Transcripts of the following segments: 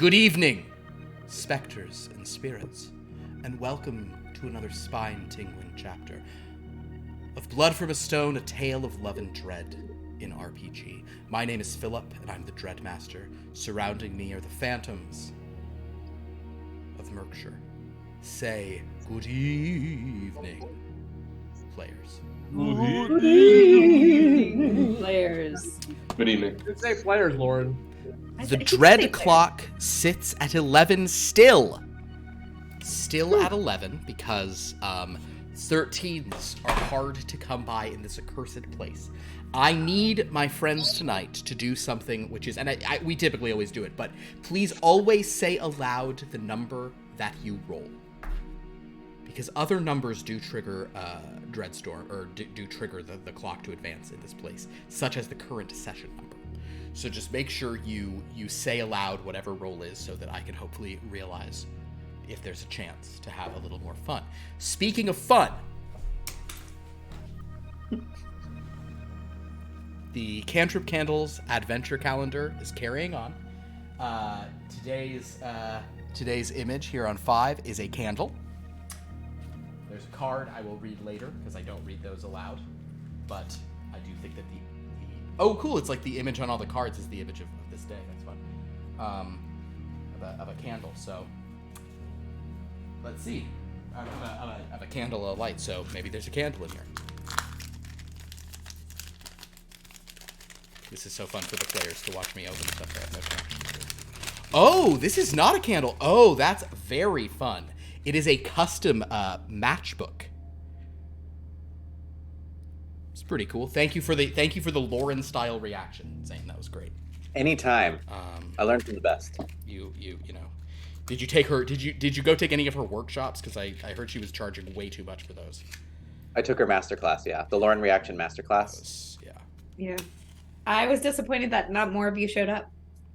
Good evening, specters and spirits, and welcome to another spine-tingling chapter of Blood from a Stone, A Tale of Love and Dread in RPG. My name is Philip, and I'm the Dreadmaster. Surrounding me are the phantoms of Mirkshire. Say good evening, players. Good evening, players. Good evening. Good say players, Lauren. The dread clock sits at 11 still. Still at 11 because 13s are hard to come by in this accursed place. I need my friends tonight to do something which is, and we typically always do it, but please always say aloud the number that you roll. Because other numbers do trigger Dreadstorm, or do trigger the clock to advance in this place, such as the current session number. So just make sure you say aloud whatever roll is so that I can hopefully realize if there's a chance to have a little more fun. Speaking of fun, the Cantrip Candles Adventure Calendar is carrying on. Today's image here on 5 is a candle. There's a card I will read later because I don't read those aloud, but I do think that the oh, cool! It's like the image on all the cards is the image of this day. That's fun. Of a candle. So let's see. Of a candle, a light. So maybe there's a candle in here. This is so fun for the players to watch me open stuff I have no connection to. Oh, this is not a candle. Oh, that's very fun. It is a custom matchbook. It's pretty cool. Thank you for the Lauren style reaction, Zane. That was great. Anytime. I learned from the best. You know. Did you take her? Did you go take any of her workshops? Because I heard she was charging way too much for those. I took her masterclass. Yeah, the Lauren reaction masterclass. Yeah. I was disappointed that not more of you showed up.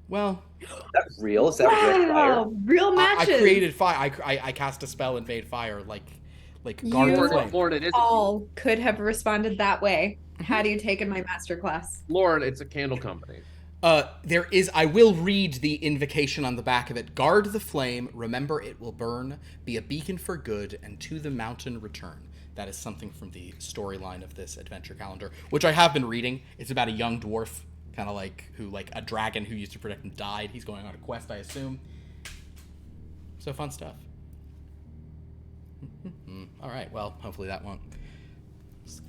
Well, is that real? Is that real fire? Real matches. I created fire. I cast a spell and made fire like guard the flame. Lauren, it is all could have responded that way had you taken my masterclass. Lauren, it's a candle company. There is. I will read the invocation on the back of it. Guard the flame. Remember, it will burn. Be a beacon for good, and to the mountain return. That is something from the storyline of this adventure calendar, which I have been reading. It's about a young dwarf, kind of like a dragon who used to protect him died. He's going on a quest, I assume. So fun stuff. All right. Well, hopefully that won't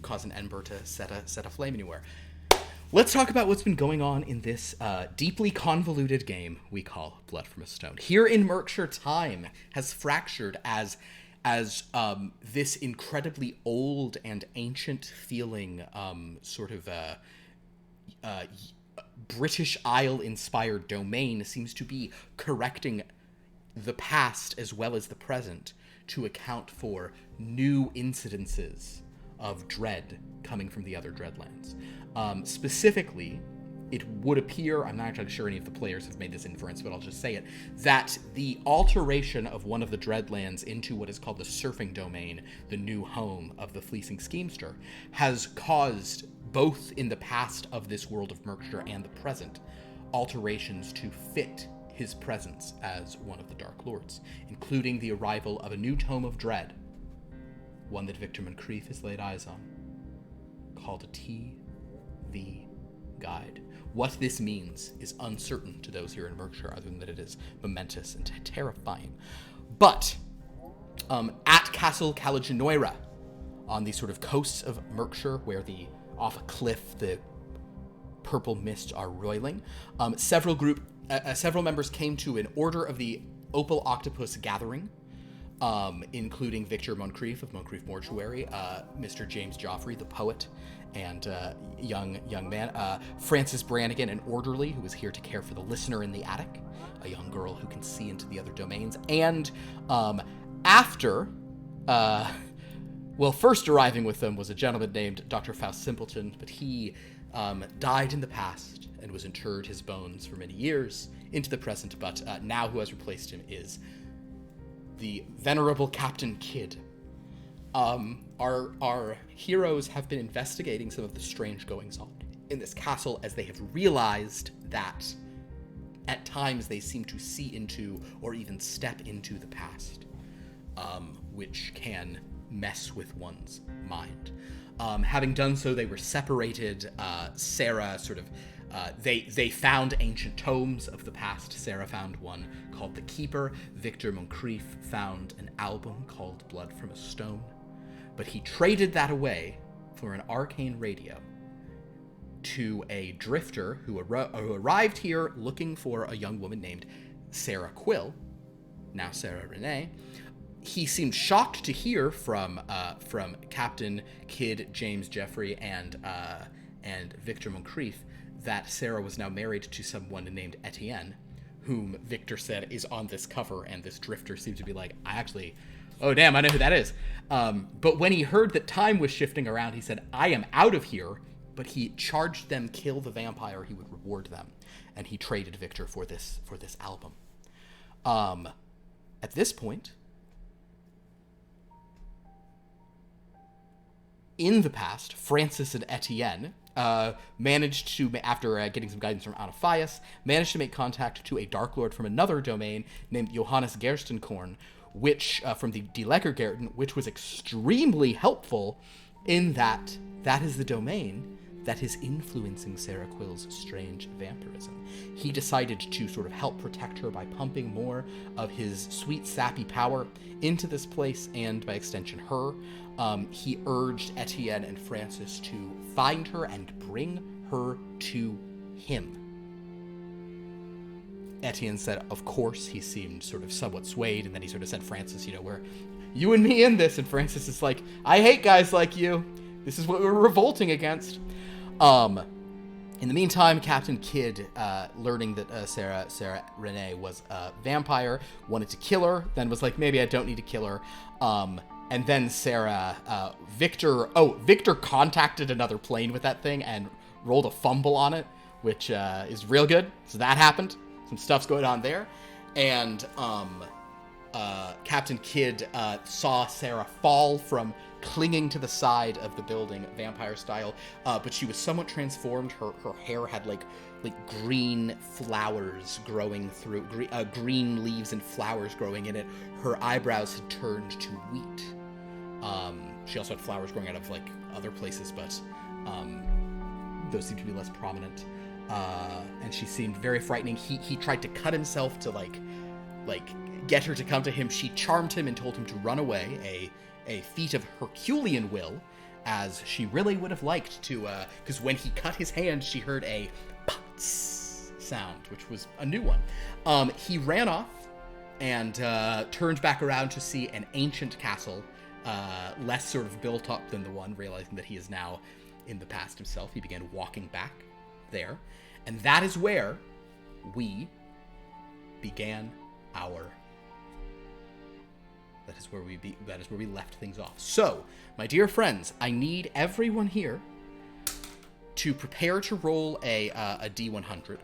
cause an ember to set a flame anywhere. Let's talk about what's been going on in this deeply convoluted game we call Blood from a Stone. Here in Mirkshire, time has fractured as this incredibly old and ancient feeling sort of British Isle-inspired domain seems to be correcting the past as well as the present to account for new incidences of dread coming from the other Dreadlands. Specifically, it would appear, I'm not entirely sure any of the players have made this inference, but I'll just say it, that the alteration of one of the Dreadlands into what is called the Surfing Domain, the new home of the Fleecing Schemester, has caused, both in the past of this world of Mirkshire and the present, alterations to fit his presence as one of the Dark Lords, including the arrival of a new tome of dread, one that Victor Moncrief has laid eyes on, called a TV Guide. What this means is uncertain to those here in Mirkshire, other than that it is momentous and terrifying. But at Castle Calagenoira, on the sort of coasts of Mirkshire, where off a cliff the purple mists are roiling, several members came to an Order of the Opal Octopus gathering, including Victor Moncrief of Moncrief Mortuary, Mr. James Joffrey, the poet, and young man, Frances Brannigan, an orderly who was here to care for the listener in the attic, a young girl who can see into the other domains, and first arriving with them was a gentleman named Dr. Faust Simpleton, but he died in the past and was interred, his bones, for many years into the present, but now who has replaced him is the venerable Captain Kidd. Our heroes have been investigating some of the strange goings-on in this castle as they have realized that at times they seem to see into or even step into the past, which can mess with one's mind. Having done so, they were separated. Sarah sort of, they found ancient tomes of the past. Sarah found one called The Keeper. Victor Moncrief found an album called Blood from a Stone. But he traded that away for an arcane radio to a drifter who arrived here looking for a young woman named Sarah Quill, now Sarah Renee. He seemed shocked to hear from Captain Kidd, James Jeffrey, and Victor Moncrief that Sarah was now married to someone named Etienne, whom Victor said is on this cover, and this drifter seemed to be like, oh damn, I know who that is. But when he heard that time was shifting around, he said, I am out of here, but he charged them kill the vampire, he would reward them. And he traded Victor for this album. At this point, in the past, Francis and Etienne managed to, after getting some guidance from Anaphias, managed to make contact to a Dark Lord from another domain named Johannes Gerstenkorn, which, from the Die Leckergärten, which was extremely helpful in that is the domain that is influencing Sarah Quill's strange vampirism. He decided to sort of help protect her by pumping more of his sweet, sappy power into this place, and by extension her. He urged Etienne and Francis to find her and bring her to him. Etienne said, of course. He seemed sort of somewhat swayed, and then he sort of said, Francis, we're you and me in this. And Francis is like, I hate guys like you. This is what we're revolting against. In the meantime, Captain Kidd, learning that Sarah Renee was a vampire, wanted to kill her, then was like, maybe I don't need to kill her. And then Victor contacted another plane with that thing and rolled a fumble on it, which is real good. So that happened. Some stuff's going on there. And Captain Kidd saw Sarah fall from clinging to the side of the building, vampire style, but she was somewhat transformed. Her hair had like green flowers growing through, green leaves and flowers growing in it. Her eyebrows had turned to wheat. She also had flowers growing out of like other places, but those seemed to be less prominent. And she seemed very frightening. He tried to cut himself to like get her to come to him. She charmed him and told him to run away, a feat of Herculean will, as she really would have liked to, because when he cut his hand, she heard a putz sound, which was a new one. He ran off and turned back around to see an ancient castle, less sort of built up than the one, realizing that he is now in the past himself. He began walking back there, and that is where we began our... That is where we left things off. So, my dear friends, I need everyone here to prepare to roll a D100.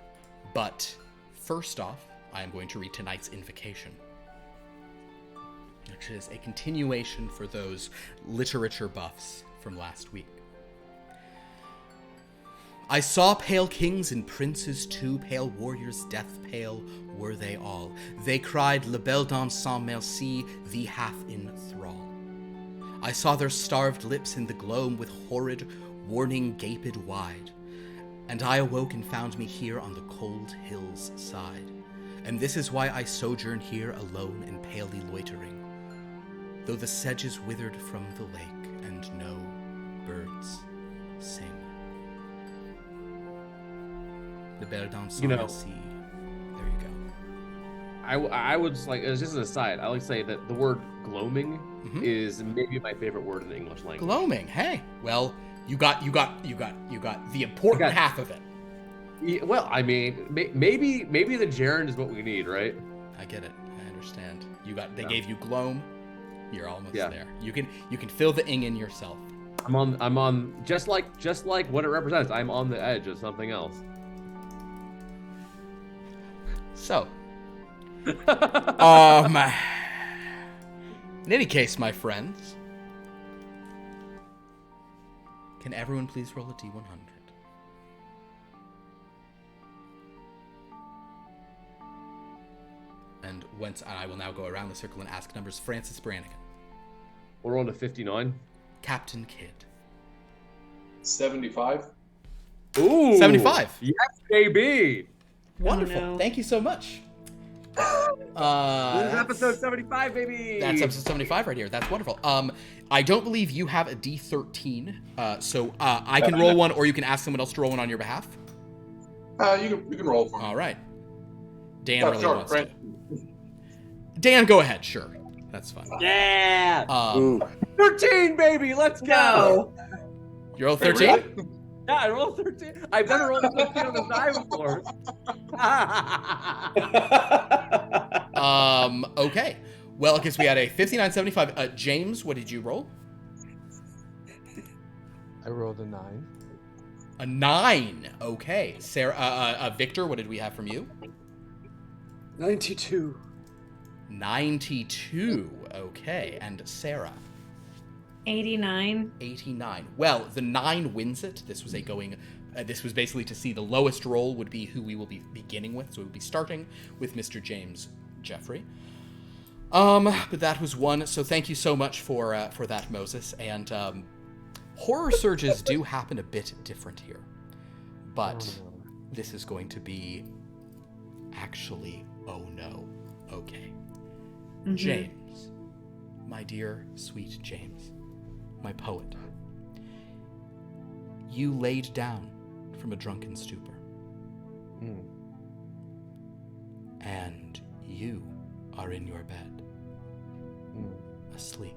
But first off, I am going to read tonight's invocation, which is a continuation for those literature buffs from last week. I saw pale kings and princes too, pale warriors, death pale were they all. They cried, Le bel dans sans merci, thee hath in thrall. I saw their starved lips in the gloam with horrid warning gaped wide. And I awoke and found me here on the cold hill's side. And this is why I sojourn here alone and palely loitering, though the sedges withered from the lake and no birds sing. The Belle dans sans merci. There you go. I would just like, as just an aside, I like to say that the word gloaming is maybe my favorite word in the English language. Gloaming, hey. Well, you got the important half of it. Yeah, well, I mean, maybe the gerund is what we need, right? I get it. I understand. They gave you gloam. You're almost there. You can fill the ing in yourself. I'm on just like what it represents. I'm on the edge of something else. So, in any case, my friends, can everyone please roll a D100? and I will now go around the circle and ask numbers. Francis Brannigan. We're on to 59. Captain Kidd. 75. Ooh. 75. Yes, baby. Wonderful. no. Thank you so much. This is episode 75, baby. That's episode 75 right here. That's wonderful. I don't believe you have a D13, so I can roll one, or you can ask someone else to roll one on your behalf. You can roll for me. All right. Dan really sure, wants Brent. to. Dan, go ahead. Sure, that's fine. Yeah. 13, baby. Let's go. No. You roll Wait, 13. really? Yeah, I rolled 13. I've never rolled a 13 on the die before. Okay. Well, because we had a 59.75. James, what did you roll? I rolled a 9. A 9. Okay. Sarah, Victor, what did we have from you? 92. 92. Okay. And Sarah? 89. 89. Well, the 9 wins it. This was this was basically to see the lowest roll would be who we will be beginning with. So we'll be starting with Mr. James Jeffrey. But that was 1. So thank you so much for that, Moses. And horror surges do happen a bit different here, but this is going to be actually okay. Mhm. James, my dear sweet James, my poet, you laid down from a drunken stupor, and you are in your bed, asleep.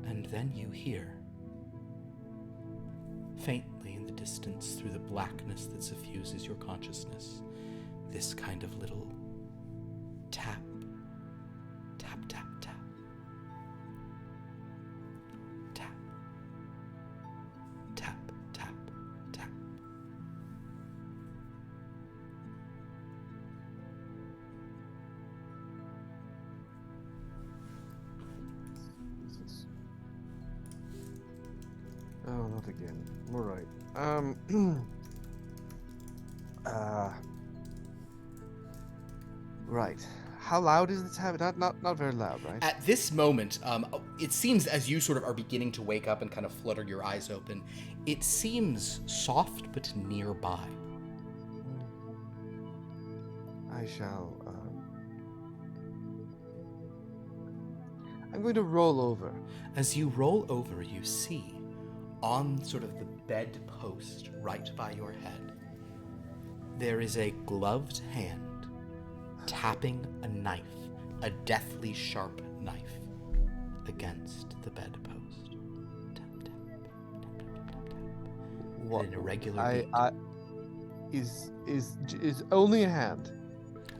And then you hear, faintly in the distance through the blackness that suffuses your consciousness, this kind of little tap, tap, tap, tap, tap, tap, tap, tap. Jesus. Oh, not again. All right. Right. How loud is the tap? Not very loud, right? At this moment, it seems as you sort of are beginning to wake up and kind of flutter your eyes open, it seems soft but nearby. I shall. I'm going to roll over. As you roll over, you see, on sort of the bedpost right by your head, there is a gloved hand tapping a knife, a deathly sharp knife, against the bedpost. Tap, tap, tap, tap, tap, tap, tap. What? At an irregular beat. Is only a hand.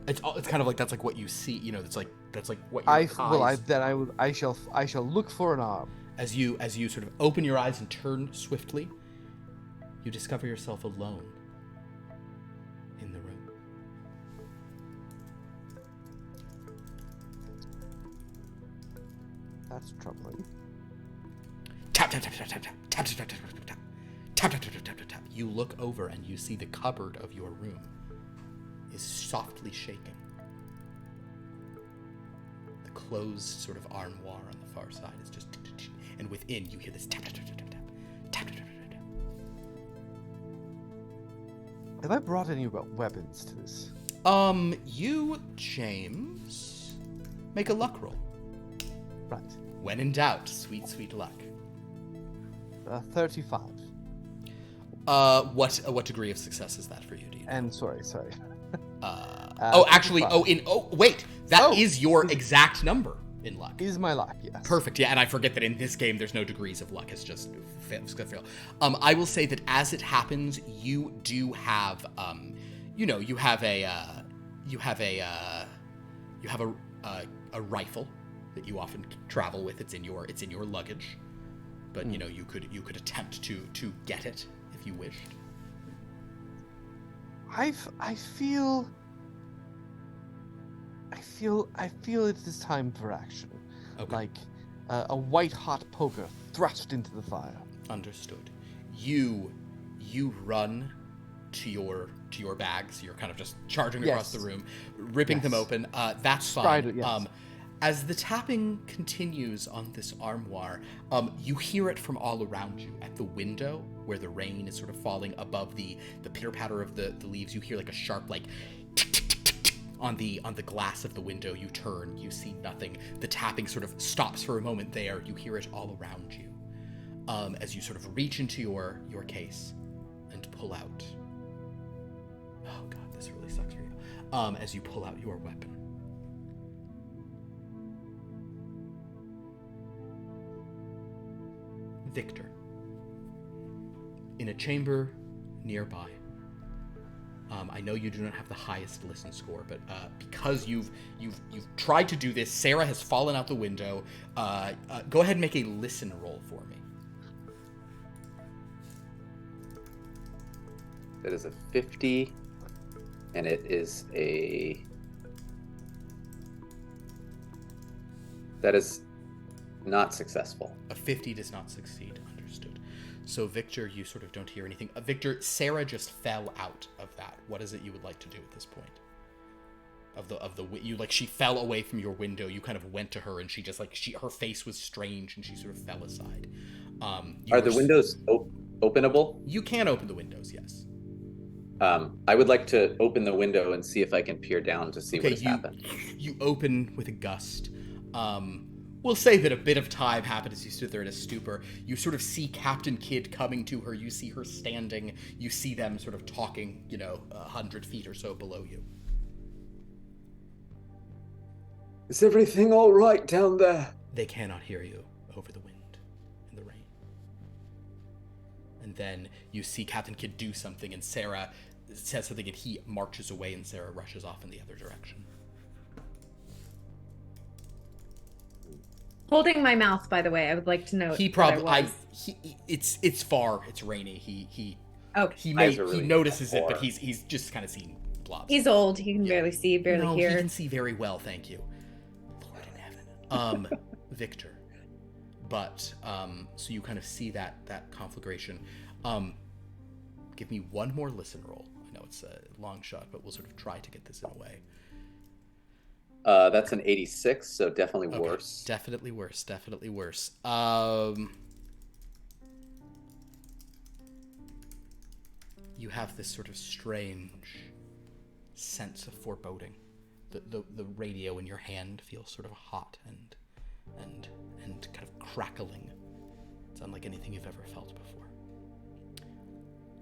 It's kind of like that's like what you see. You know, that's like what your eyes. I shall look for an arm. As you sort of open your eyes and turn swiftly, you discover yourself alone in the room. That's troubling. Tap tap tap tap tap tap tap tap tap tap tap tap tap tap tap tap tap. You look over and you see the cupboard of your room is softly shaking. The closed sort of armoire on the far side is just, and within you hear this tap tap tap tap tap tap tap tap tap tap. Have I brought any weapons to this? You, James, make a luck roll. Right. When in doubt, sweet, sweet luck. 35. What degree of success is that for you? Do you know? And sorry. Actually, 55. Wait, that is Oh. your exact number in luck. Is my luck, yes. Perfect, yeah, and I forget that in this game there's no degrees of luck, it's just fail. I will say that as it happens, you do have, you have a rifle that you often travel with. It's in your luggage, but you could attempt to get it if you wished. I feel it is time for action. Okay. Like a white hot poker thrust into the fire. Understood. You run to your bags. You're kind of just charging Yes. across the room, ripping them Yes. open. That's fine. Tried it, yes. As the tapping continues on this armoire, you hear it from all around you. At the window, where the rain is sort of falling above the pitter-patter of the leaves, you hear like a sharp, like, tick, tick, tick, tick, tick. On the glass of the window. You turn, you see nothing. The tapping sort of stops for a moment there. You hear it all around you. As you sort of reach into your case and pull out. Oh god, this really sucks for you. As you pull out your weapon. Victor. In a chamber nearby. I know you do not have the highest listen score, but because you've tried to do this, Sarah has fallen out the window. Go ahead and make a listen roll for me. It is a 50, and it is that is not successful. A 50 does not succeed. Understood. So Victor, you sort of don't hear anything. Victor, Sarah just fell out of that. What is it you would like to do at this point? She fell away from your window. You kind of went to her, and she just her face was strange, and she sort of fell aside. Are the windows openable? You can open the windows, yes. I would like to open the window and see if I can peer down to see what has happened. You open with a gust. We'll say that a bit of time happened as you stood there in a stupor. You sort of see Captain Kidd coming to her. You see her standing. You see them sort of talking, 100 feet or so below you. Is everything all right down there? They cannot hear you over the wind and the rain. And then you see Captain Kidd do something, and Sarah says something, and he marches away, and Sarah rushes off in the other direction. Holding my mouth, by the way, I would like to note. He probably, it's far, it's rainy. He notices it, but he's just kind of seen blobs. He's old. He can barely see, barely hear. He can see very well, thank you. Lord in heaven. Victor. But so you kind of see that conflagration. Give me one more listen roll. I know it's a long shot, but we'll sort of try to get this in a way. That's an 86, so definitely worse. Definitely worse. Definitely worse. You have this sort of strange sense of foreboding. The radio in your hand feels sort of hot and kind of crackling. It's unlike anything you've ever felt before.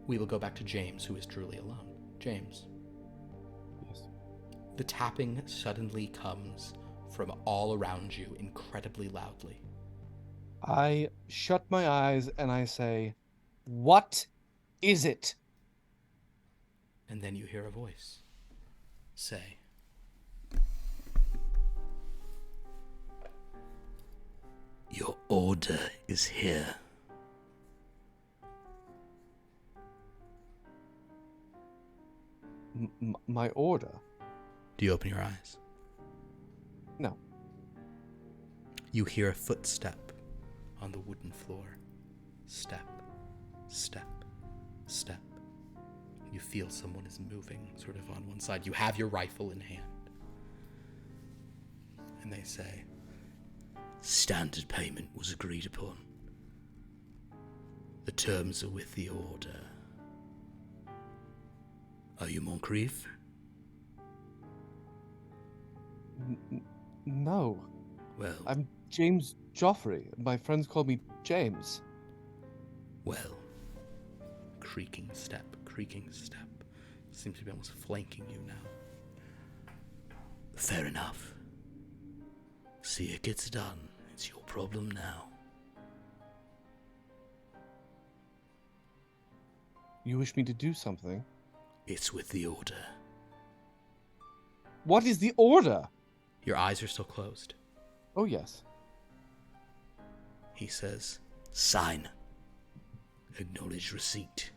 We will go back to James, who is truly alone. James. Yes. The tapping suddenly comes from all around you incredibly loudly. I shut my eyes and I say, "What is it?" And then you hear a voice say, "Your order is here." My order? Do you open your eyes? No. You hear a footstep on the wooden floor. Step, step, step. You feel someone is moving sort of on one side. You have your rifle in hand. And they say, "Standard payment was agreed upon. The terms are with the order. Are you Moncrief?" No. Well, I'm James Joffrey. My friends call me James. well. Creaking step. Seems to be almost flanking you now. Fair enough. See, it gets done. It's your problem now. You wish me to do something? It's with the order. What is the order? Your eyes are still closed. Oh, yes. He says, "Sign. Acknowledge receipt."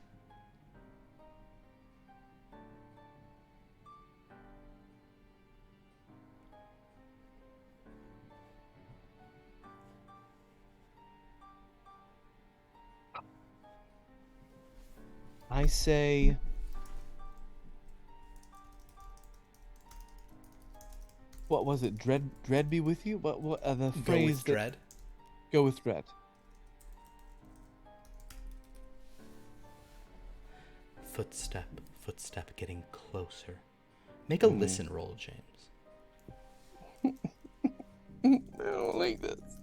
I say, what was it? Dread be with you? What the Go phrase with that- dread. Go with dread. Footstep getting closer. Make a listen roll, James. I don't like this.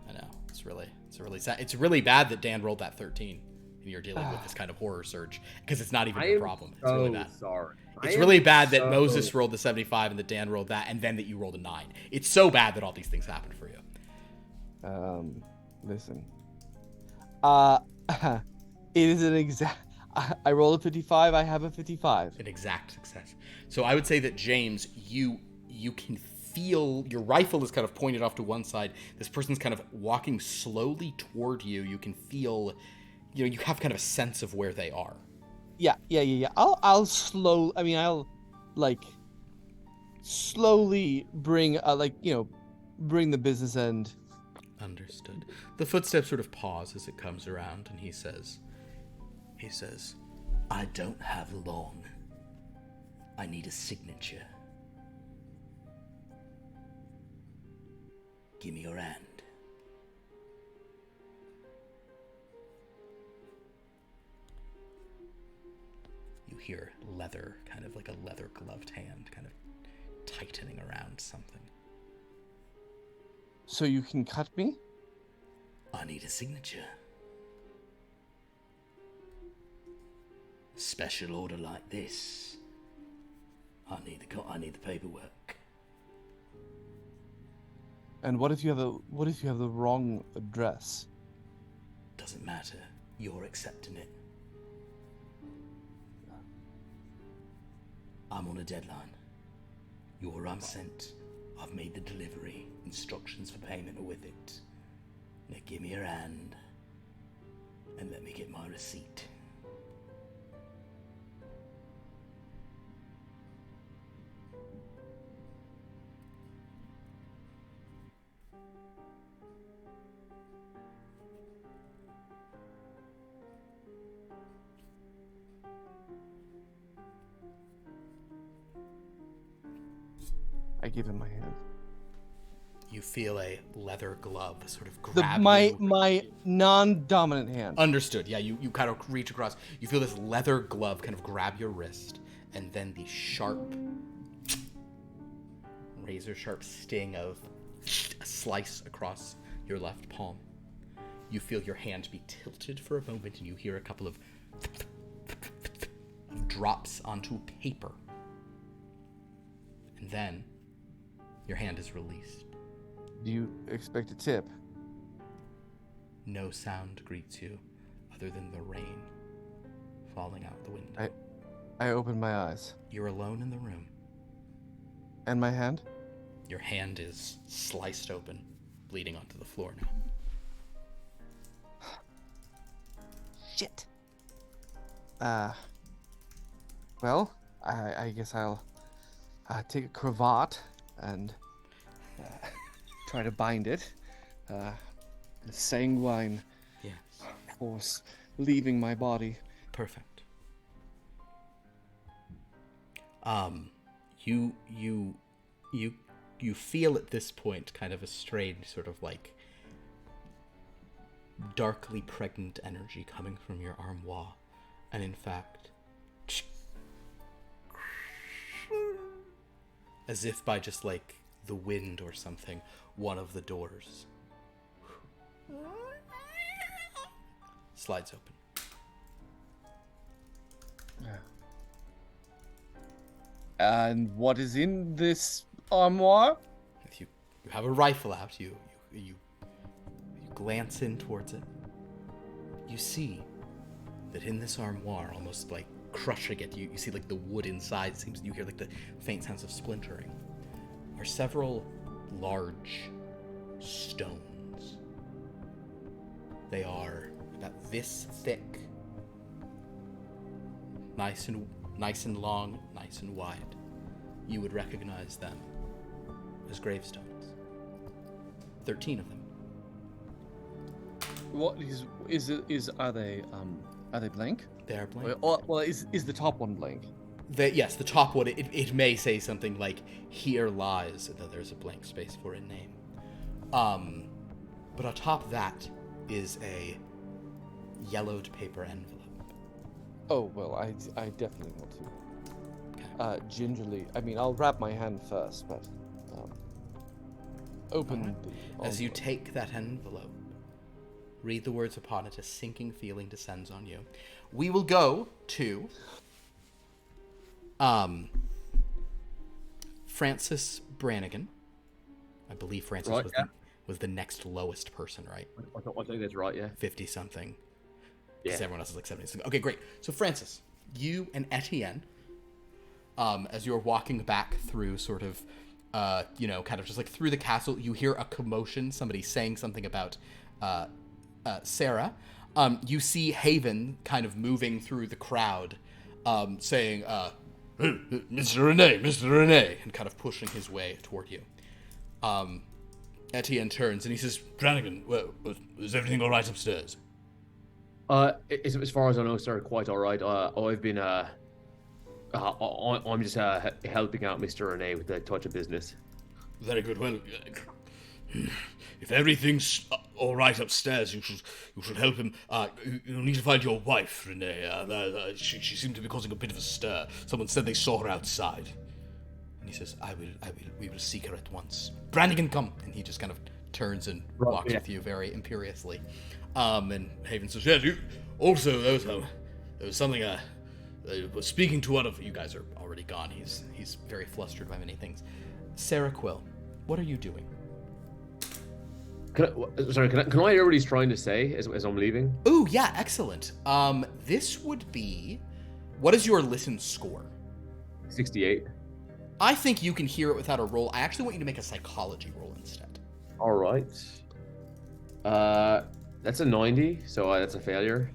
I know. It's really sad. It's really bad that Dan rolled that 13 and you're dealing with this kind of horror surge because it's not even your problem. It's really bad. Sorry. It's really bad that Moses rolled the 75 and that Dan rolled that and then that you rolled a 9. It's so bad that all these things happen for you. Listen. It is an exact. I rolled a 55. I have a 55. An exact success. So I would say that James, you can feel your rifle is kind of pointed off to one side. This person's kind of walking slowly toward you. You can feel, you have kind of a sense of where they are. Yeah. I'll like slowly bring bring the business end. Understood. The footsteps sort of pause as it comes around, and he says, I don't have long. I need a signature. Give me your hand. You hear leather, kind of like a leather gloved hand, kind of tightening around something. So you can cut me? I need a signature. Special order like this. I need the paperwork. And what if you have the wrong address? Doesn't matter. You're accepting it. I'm on a deadline. You're unsent. I've made the delivery. Instructions for payment are with it. Now give me your hand and let me get my receipt. I give him my hand. You feel a leather glove sort of grab you. My non-dominant hand. Understood. Yeah, you kind of reach across. You feel this leather glove kind of grab your wrist, and then the sharp, razor-sharp sting of a slice across your left palm. You feel your hand be tilted for a moment, and you hear a couple of drops onto paper. And then your hand is released. Do you expect a tip? No sound greets you other than the rain falling out the window. I open my eyes. You're alone in the room. And my hand? Your hand is sliced open, bleeding onto the floor now. Shit. Well, I guess I'll take a cravat and try to bind it. Sanguine Yes. force leaving my body. Perfect. You feel at this point kind of a strange sort of like darkly pregnant energy coming from your armoire, and in fact, as if by just like the wind or something, one of the doors slides open. And what is in this armoire? If you have a rifle out, you glance in towards it. You see that in this armoire, almost like crushing it, you see like the wood inside seems, you hear like the faint sounds of splintering, are several large stones. They are about this thick, nice and long, nice and wide. You would recognize them as gravestones. 13 of them. What are they blank? They are blank. Well, is the top one blank? Yes, the top one, it may say something like, "Here lies," and then there's a blank space for a name. But atop that is a yellowed paper envelope. Oh, well, I definitely want to. Gingerly, I mean, I'll wrap my hand first, but open the As you envelope. take that envelope, read the words upon it, a sinking feeling descends on you. We will go to Francis Brannigan. I believe Francis was the next lowest person, right? I think that's right, yeah. 50-something. Yeah. Because everyone else is like 70-something. Okay, great. So, Francis, you and Etienne, as you're walking back through sort of, kind of just like through the castle, you hear a commotion, somebody saying something about Sarah. You see Haven kind of moving through the crowd, saying, Mr. Rene, and kind of pushing his way toward you. Etienne turns and he says, Brannigan, well, is everything all right upstairs? As far as I know, sir, quite all right. I've been, I'm just helping out Mr. Rene with a touch of business. Very good. Well, if everything's all right upstairs, you should help him. You need to find your wife, Rene. She seemed to be causing a bit of a stir. Someone said they saw her outside. And he says, we will seek her at once. Brannigan, come. And he just kind of turns and walks with you very imperiously. And Haven says, yes, also, there was something, was speaking to one of you guys are already gone. He's very flustered by many things. Sarah Quill, what are you doing? Can I hear what he's trying to say as I'm leaving? Ooh, yeah, excellent. This would be, what is your listen score? 68. I think you can hear it without a roll. I actually want you to make a psychology roll instead. All right. That's a 90, so that's a failure.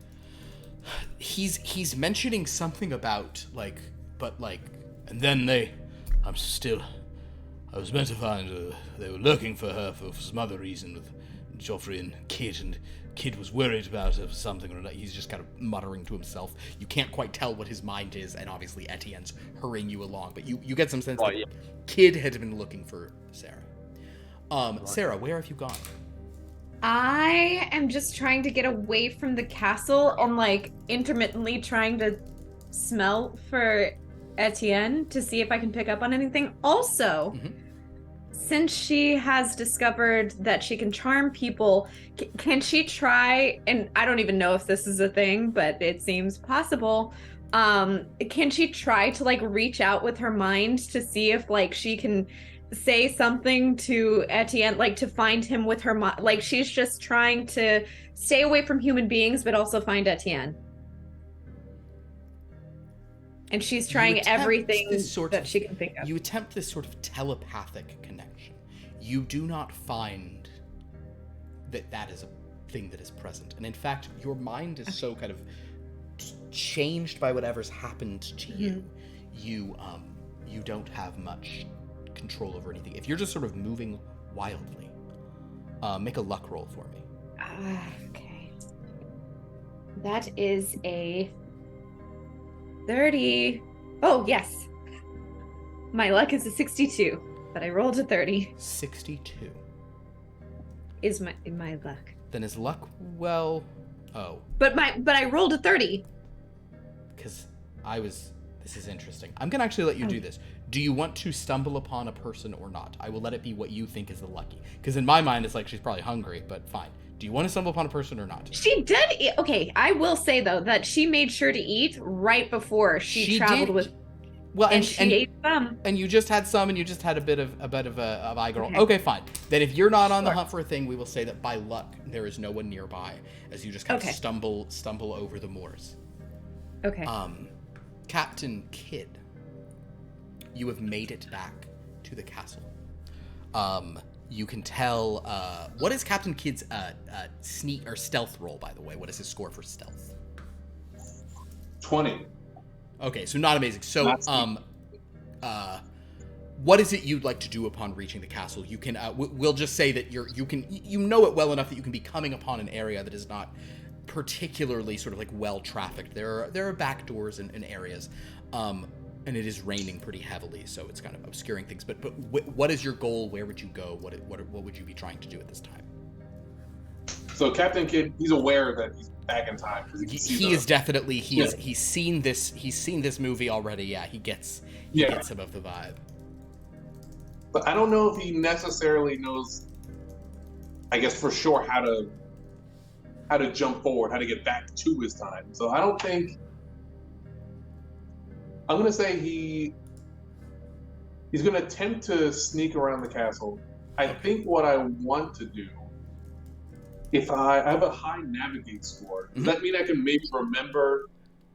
He's mentioning something about and then I was meant to find they were looking for her for some other reason with Joffrey and Kid was worried about her for something or another. He's just kind of muttering to himself. You can't quite tell what his mind is, and obviously Etienne's hurrying you along, but you get some sense that Kid had been looking for Sarah. Sarah, where have you gone? I am just trying to get away from the castle and intermittently trying to smell for Etienne to see if I can pick up on anything. Also, since she has discovered that she can charm people, can she try, and I don't even know if this is a thing, but it seems possible, can she try to reach out with her mind to see if she can say something to Etienne, to find him with her mind? She's just trying to stay away from human beings but also find Etienne, and she's trying everything that she can think of. You attempt this sort of telepathic connection. You do not find that is a thing that is present, and in fact your mind is so kind of changed by whatever's happened to you. You don't have much control over anything. If you're just sort of moving wildly, make a luck roll for me. Okay. That is a 30. Oh, yes. My luck is a 62, but I rolled a 30. 62 is my luck. Then his luck, But I rolled a 30. Because this is interesting. I'm gonna actually let you do this. Do you want to stumble upon a person or not? I will let it be what you think is the lucky. Because in my mind, it's she's probably hungry, but fine. Do you want to stumble upon a person or not? She did eat. Okay, I will say though that she made sure to eat right before she traveled with. Well, and she ate some. And you just had some, and you just had a bit of eye girl. Okay, fine. Then if you're not on the hunt for a thing, we will say that by luck there is no one nearby, as you just kind of stumble over the moors. Okay. Captain Kidd, you have made it back to the castle. You can tell. What is Captain Kidd's sneak or stealth roll, by the way? What is his score for stealth? 20. Okay, so not amazing. So, what is it you'd like to do upon reaching the castle? You can. We'll just say that you know it well enough that you can be coming upon an area that is not particularly sort of well trafficked. There are back doors and areas. And it is raining pretty heavily, so it's kind of obscuring things. But what is your goal? Where would you go? What would you be trying to do at this time? So Captain Kidd, he's aware that he's back in time. He is definitely he's seen this movie already. Yeah, he gets some of the vibe. But I don't know if he necessarily knows, I guess for sure, how to jump forward, how to get back to his time. So I don't think, I'm going to say he's going to attempt to sneak around the castle. I think what I want to do, if I have a high navigate score, does that mean I can maybe remember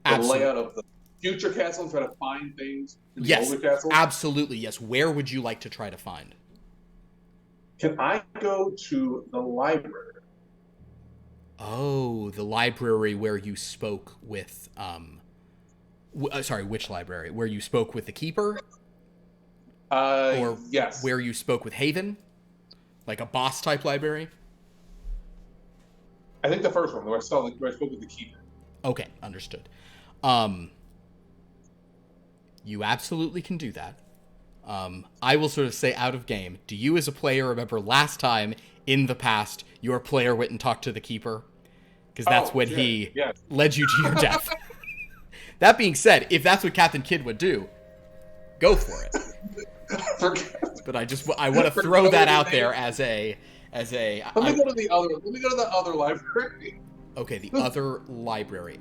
the layout of the future castle and try to find things in the older castle? Absolutely, yes. Where would you like to try to find? Can I go to the library? Oh, the library where you spoke with, sorry, which library? Where you spoke with the keeper? Or yes. Where you spoke with Haven? Like a boss type library? I think the first one, where I spoke with the keeper. Okay, understood. You absolutely can do that. I will sort of say out of game, do you as a player remember last time in the past your player went and talked to the keeper? Because that's when he led you to your death. That being said, if that's what Captain Kidd would do, go for it. But I want to throw that out there as a. Let me go to the other library. Okay, the other library.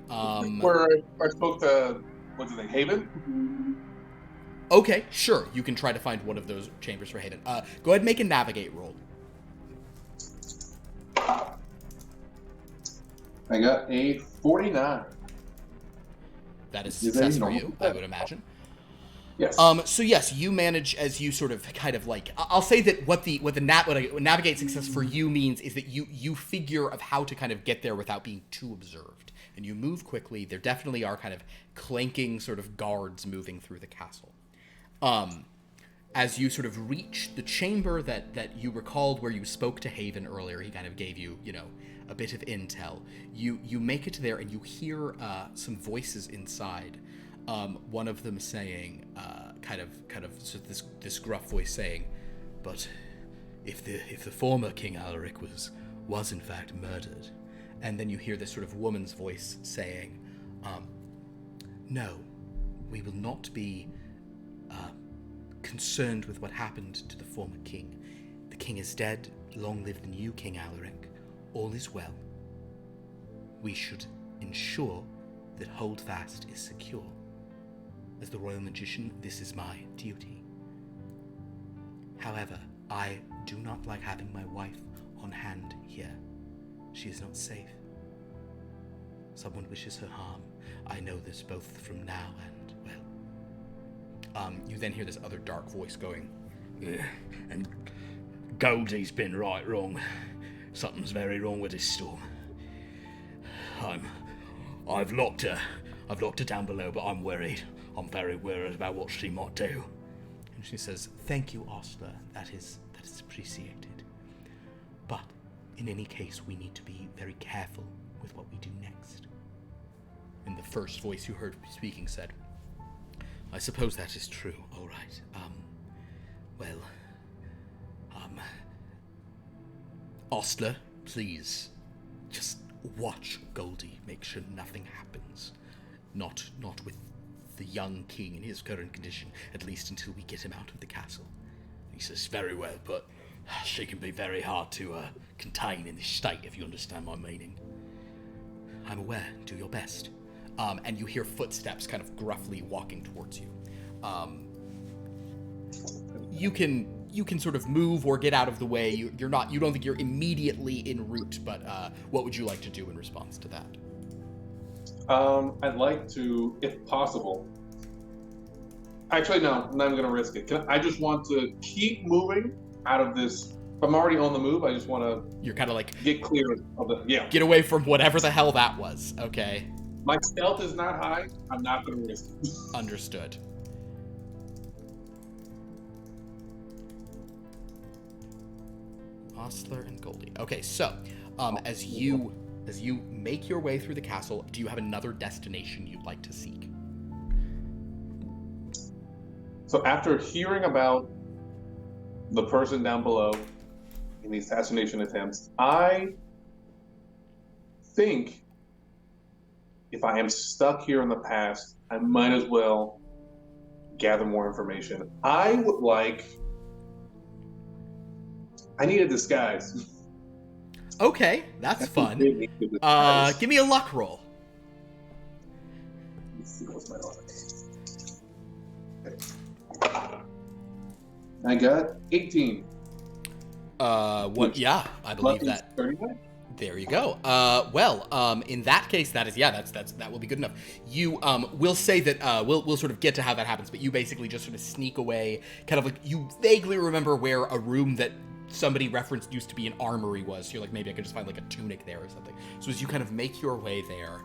Where I spoke to what's his name, Haven. Okay, sure. You can try to find one of those chambers for Haven. Go ahead and make a navigate roll. I got a 49. That is success for you, I would imagine. Yes. So yes, you manage as you sort of kind of like. I'll say that what navigate success for you means is that you figure of how to kind of get there without being too observed, and you move quickly. There definitely are kind of clanking sort of guards moving through the castle. As you sort of reach the chamber that you recalled where you spoke to Haven earlier, he kind of gave you a bit of intel. You make it to there and you hear some voices inside. One of them saying, kind of so this gruff voice saying, "But if the former King Alaric was in fact murdered," and then you hear this sort of woman's voice saying, "No, we will not be concerned with what happened to the former king. The king is dead. Long live the new King Alaric. All is well. We should ensure that Holdfast is secure. As the royal magician, this is my duty. However, I do not like having my wife on hand here. She is not safe. Someone wishes her harm. I know this both from now and, well..." You then hear this other dark voice going, "And Goldie's been right wrong. Something's very wrong with this storm. I've locked her down below, but I'm worried. I'm very worried about what she might do." And she says, "Thank you, Ostler. That is appreciated. But in any case, we need to be very careful with what we do next." And the first voice you heard speaking said, "I suppose that is true. All right. Ostler, please, just watch Goldie. Make sure nothing happens. Not with the young king in his current condition, at least until we get him out of the castle." He says, "Very well, but she can be very hard to contain in this state, if you understand my meaning." "I'm aware. Do your best." And you hear footsteps kind of gruffly walking towards you. You can sort of move or get out of the way. You don't think you're immediately en route, but what would you like to do in response to that? I'd like to, if possible. Actually, no, I'm not even going to risk it. I just want to keep moving out of this. If I'm already on the move, I just want to. You're kind of like get clear of the Get away from whatever the hell that was. Okay. My stealth is not high. I'm not going to risk it. Understood. Ostler and Goldie. Okay, so as you make your way through the castle, do you have another destination you'd like to seek? So after hearing about the person down below in the assassination attempts, I think if I am stuck here in the past, I might as well gather more information. I need a disguise. Okay, that's fun. Give me a luck roll. Let's see what's my luck. Okay. I got 18. What? Yeah, I believe Lucky that. 39. There you go. In that case, that will be good enough. You will say that we'll sort of get to how that happens, but you basically just sort of sneak away, kind of like you vaguely remember where a room that somebody referenced used to be an armory was. So you're like, maybe I could just find like a tunic there or something. So as you kind of make your way there,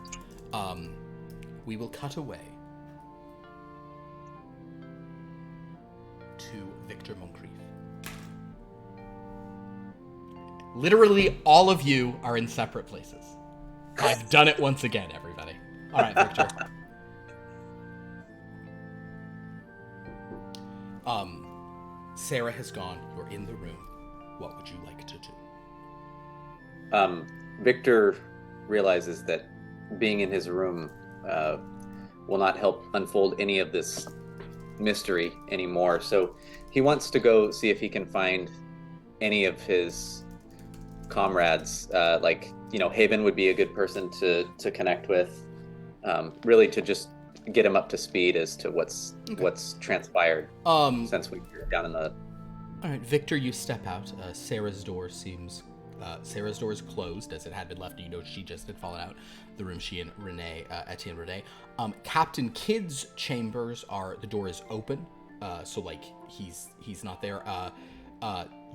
we will cut away to Victor Moncrief. Literally, all of you are in separate places. I've done it once again, everybody. All right, Victor. Sarah has gone. You're in the room. What would you like to do? Victor realizes that being in his room will not help unfold any of this mystery anymore. So he wants to go see if he can find any of his comrades. Haven would be a good person to connect with. Really to just get him up to speed as to what's transpired since we were down in the... All right, Victor, you step out. Sarah's door is closed as it had been left. You know, she just had fallen out the room. She and Etienne Renee. Captain Kidd's chambers the door is open. So like he's not there.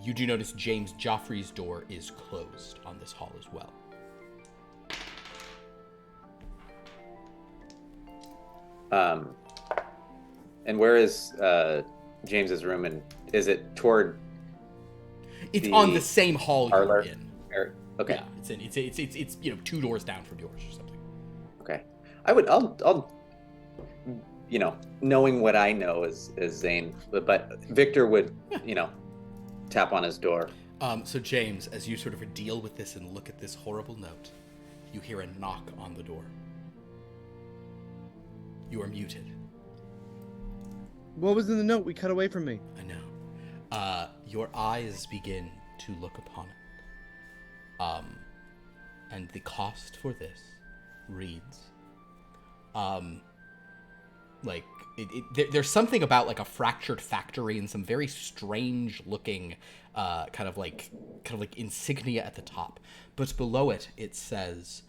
You do notice James Joffrey's door is closed on this hall as well. And where is James's room, and is it toward? It's on the same hall parlor? you're in. Okay. Yeah, it's 2 doors down from yours or something. Okay. I'll knowing what I know as Zane, but Victor would, tap on his door. So James, as you sort of deal with this and look at this horrible note, you hear a knock on the door. You are muted. What was in the note? We cut away from me. I know. Your eyes begin to look upon it. And the cost for this reads, there's something about like a fractured factory and some very strange looking kind of like insignia at the top, but below it says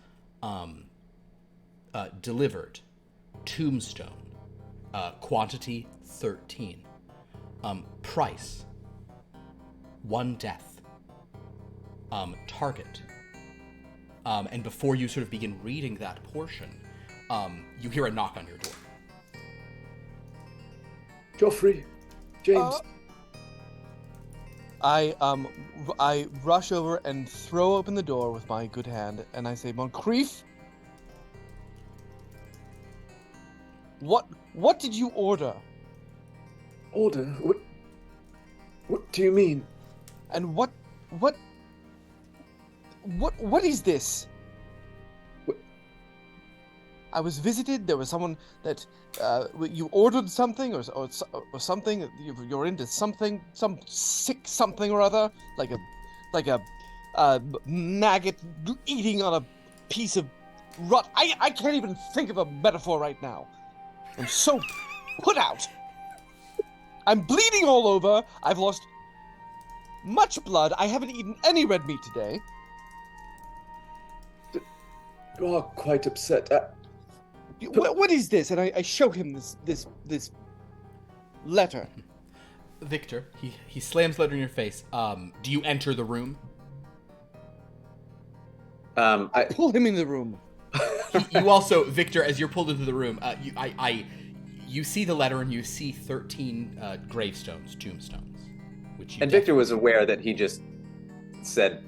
delivered, tombstone, quantity 13, price 1 death, target. And before you sort of begin reading that portion, you hear a knock on your door. Joffrey, James. I rush over and throw open the door with my good hand, and I say, Moncrief, what did you order? Order? What do you mean? And what is this? I was visited. There was someone that you ordered something or something. You're into something, some sick something or other, like a maggot eating on a piece of rot. I can't even think of a metaphor right now. I'm so put out. I'm bleeding all over. I've lost much blood. I haven't eaten any red meat today. You are quite upset. What is this? And I show him this letter. Victor, he slams the letter in your face. Do you enter the room? I pull him in the room. You also, Victor, as you're pulled into the room, you see the letter and you see 13 tombstones. And Victor was aware that he just said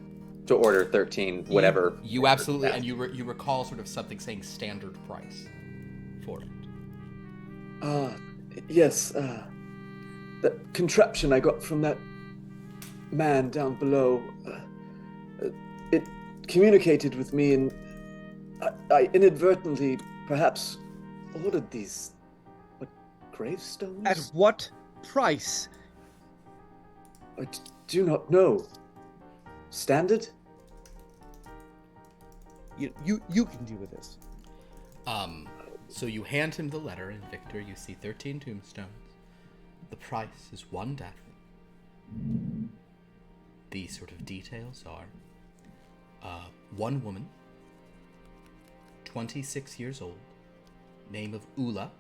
to order 13 whatever. You absolutely, and you recall sort of something saying standard price for it. Yes. that contraption I got from that man down below. It communicated with me, and I inadvertently perhaps ordered these gravestones. At what price? I do not know. Standard? You can deal with this. So you hand him the letter, and Victor, you see 13 tombstones. The price is 1 death. The sort of details are 1 woman, 26 years old, name of Ula,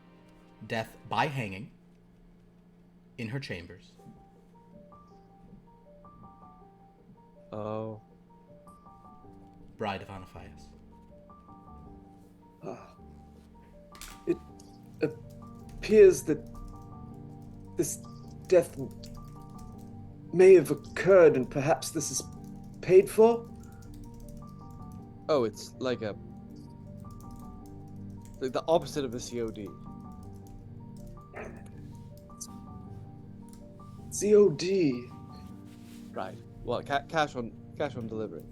death by hanging in her chambers. Oh. Bride of Anaphias. It appears that this death may have occurred, and perhaps this is paid for? Oh, it's like the opposite of a COD. COD. Right. Well, cash on delivery.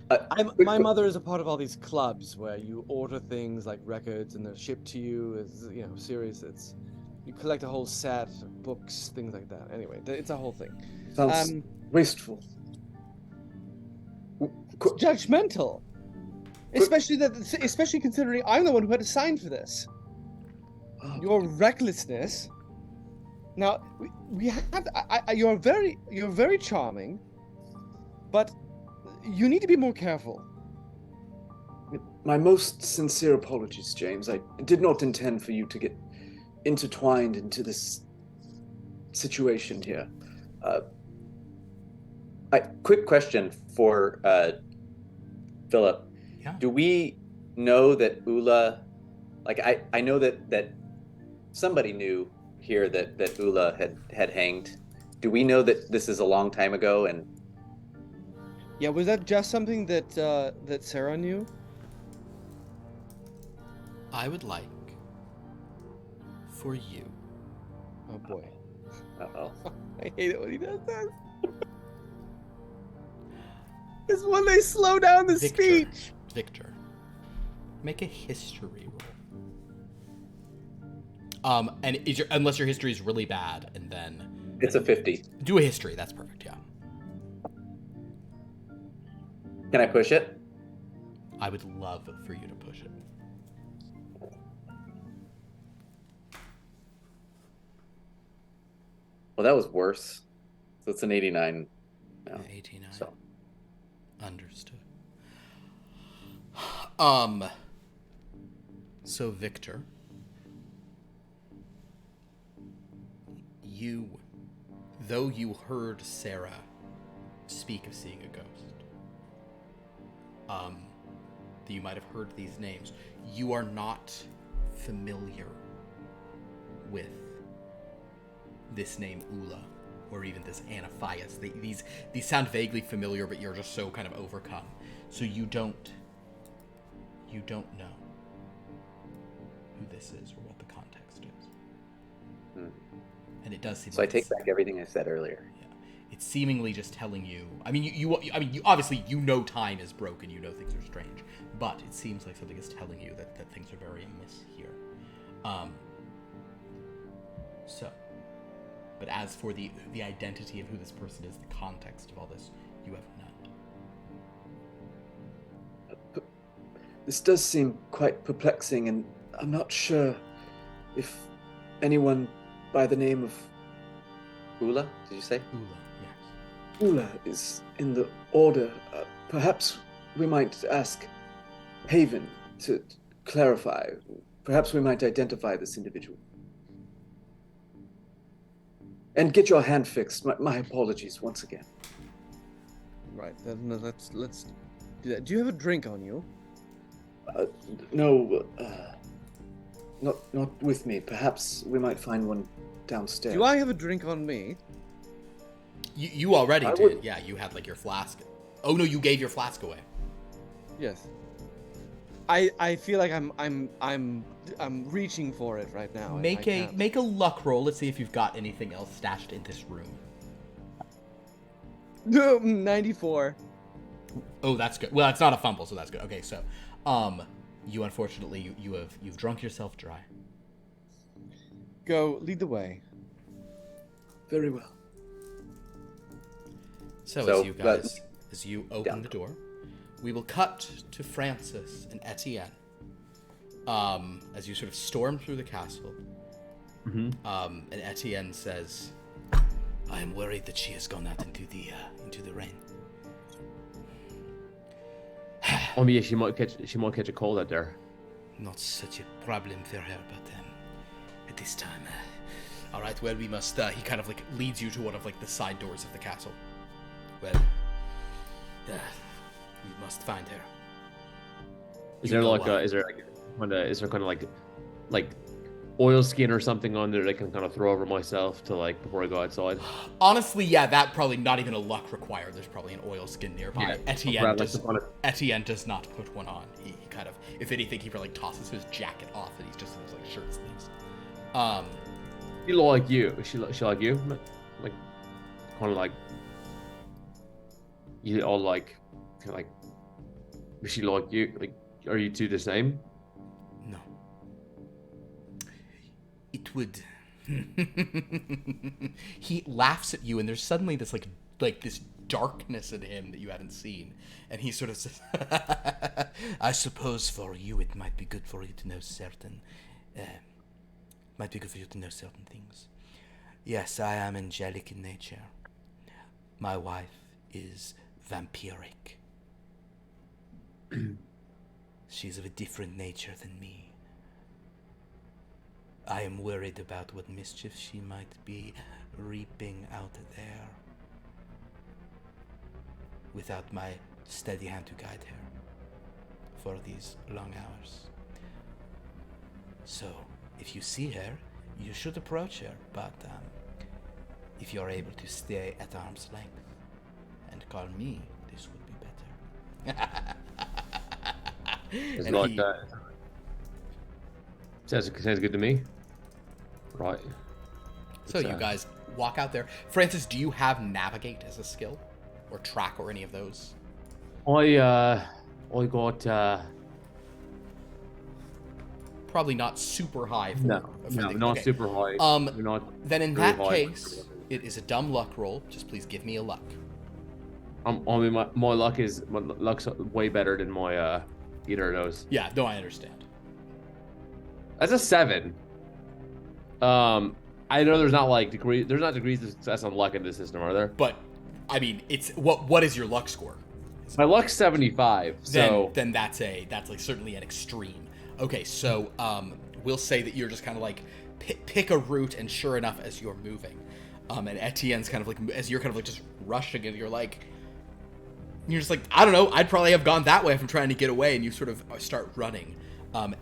Quick My mother is a part of all these clubs where you order things like records and they're shipped to you. It's series. You collect a whole set of books, things like that. Anyway, it's a whole thing. Sounds wasteful. It's judgmental, especially considering I'm the one who had to sign for this. Oh. Your recklessness. Now we have. You're very charming, but you need to be more careful. My most sincere apologies, James. I did not intend for you to get intertwined into this situation here. Quick question for Philip. Yeah. Do we know that Ula, I know that somebody knew here that Ula had hanged. Do we know that this is a long time ago? And Yeah, was that just something that Sarah knew? I would like for you. Oh boy. uh-oh. I hate it when he does that. It's when they slow down the speech. Victor, make a history roll. And unless your history is really bad, and then It's a 50. do a history. That's perfect. Yeah, Can I push it? I would love for you to push it. Well, that was worse. So it's an 89. No. 89. So Understood. So Victor, though you heard Sarah speak of seeing a ghost, that you might have heard these names, you are not familiar with this name Ula, or even this Anaphias. These sound vaguely familiar, but you're just so kind of overcome. So you don't know who this is or what the context is. And it does seem. I take back everything I said earlier. Yeah, it's seemingly just telling you. I mean, you obviously time is broken. You know things are strange, but it seems like something is telling you that things are very amiss here. But as for the identity of who this person is, the context of all this, you have none. This does seem quite perplexing, and I'm not sure if anyone by the name of Ula, did you say? Ula, yes. Ula is in the order. Perhaps we might ask Haven to clarify. Perhaps we might identify this individual. And get your hand fixed. My apologies once again. Right. Then let's do that. Do you have a drink on you? No, not with me. Perhaps we might find one downstairs. Do I have a drink on me? You already I did. would- Yeah, you had like your flask. Oh no, you gave your flask away. Yes. I feel like I'm reaching for it right now. Make a luck roll. Let's see if you've got anything else stashed in this room. No, 94. Oh, that's good. Well, it's not a fumble, so that's good. Okay, so, you unfortunately you've drunk yourself dry. Go lead the way. Very well. So as you open the door, we will cut to Francis and Etienne. As you sort of storm through the castle. Mm-hmm. And Etienne says, "I am worried that she has gone out into the rain." Oh yeah, she might catch a cold out there. Not such a problem for her, but at this time, all right. Well, we must. He kind of like leads you to one of like the side doors of the castle. Well, we must find her. Is there kind of like oil skin or something on there that I can kind of throw over myself to like before I go outside? Honestly, yeah, that probably not even a luck required. There's probably an oil skin nearby. Yeah, Etienne does not put one on. He kind of, if anything, he probably tosses his jacket off and he's just in his like shirt sleeves. She like you? She like you? Like kind of like you all like kind of like. Is she like you? Like, are you two the same? No. It would. He laughs at you, and there's suddenly this like this darkness in him that you haven't seen, and he sort of says, "I suppose for you it might be good for you to know certain, things. Yes, I am angelic in nature. My wife is vampiric. She's of a different nature than me. I am worried about what mischief she might be reaping out there without my steady hand to guide her for these long hours. So, if you see her, you should approach her, but if you're able to stay at arm's length and call me, this would be better." It's like that. Sounds good to me. Right. So you guys walk out there. Francis, do you have navigate as a skill, or track, or any of those? I got Probably not super high. For not okay. super high. Then in that case, it is a dumb luck roll. Just please give me a luck. I mean, my luck's way better than my either of those. Yeah, no, I understand. That's a 7. I know there's not degrees of success on luck in this system, are there? But I mean, it's what is your luck score? My luck's 75. So then that's like certainly an extreme. Okay, so we'll say that you're just kind of like pick a route, and sure enough, as you're moving, and Etienne's kind of like, as you're kind of like just rushing, and you're just like, I don't know, I'd probably have gone that way if I'm trying to get away, and you sort of start running.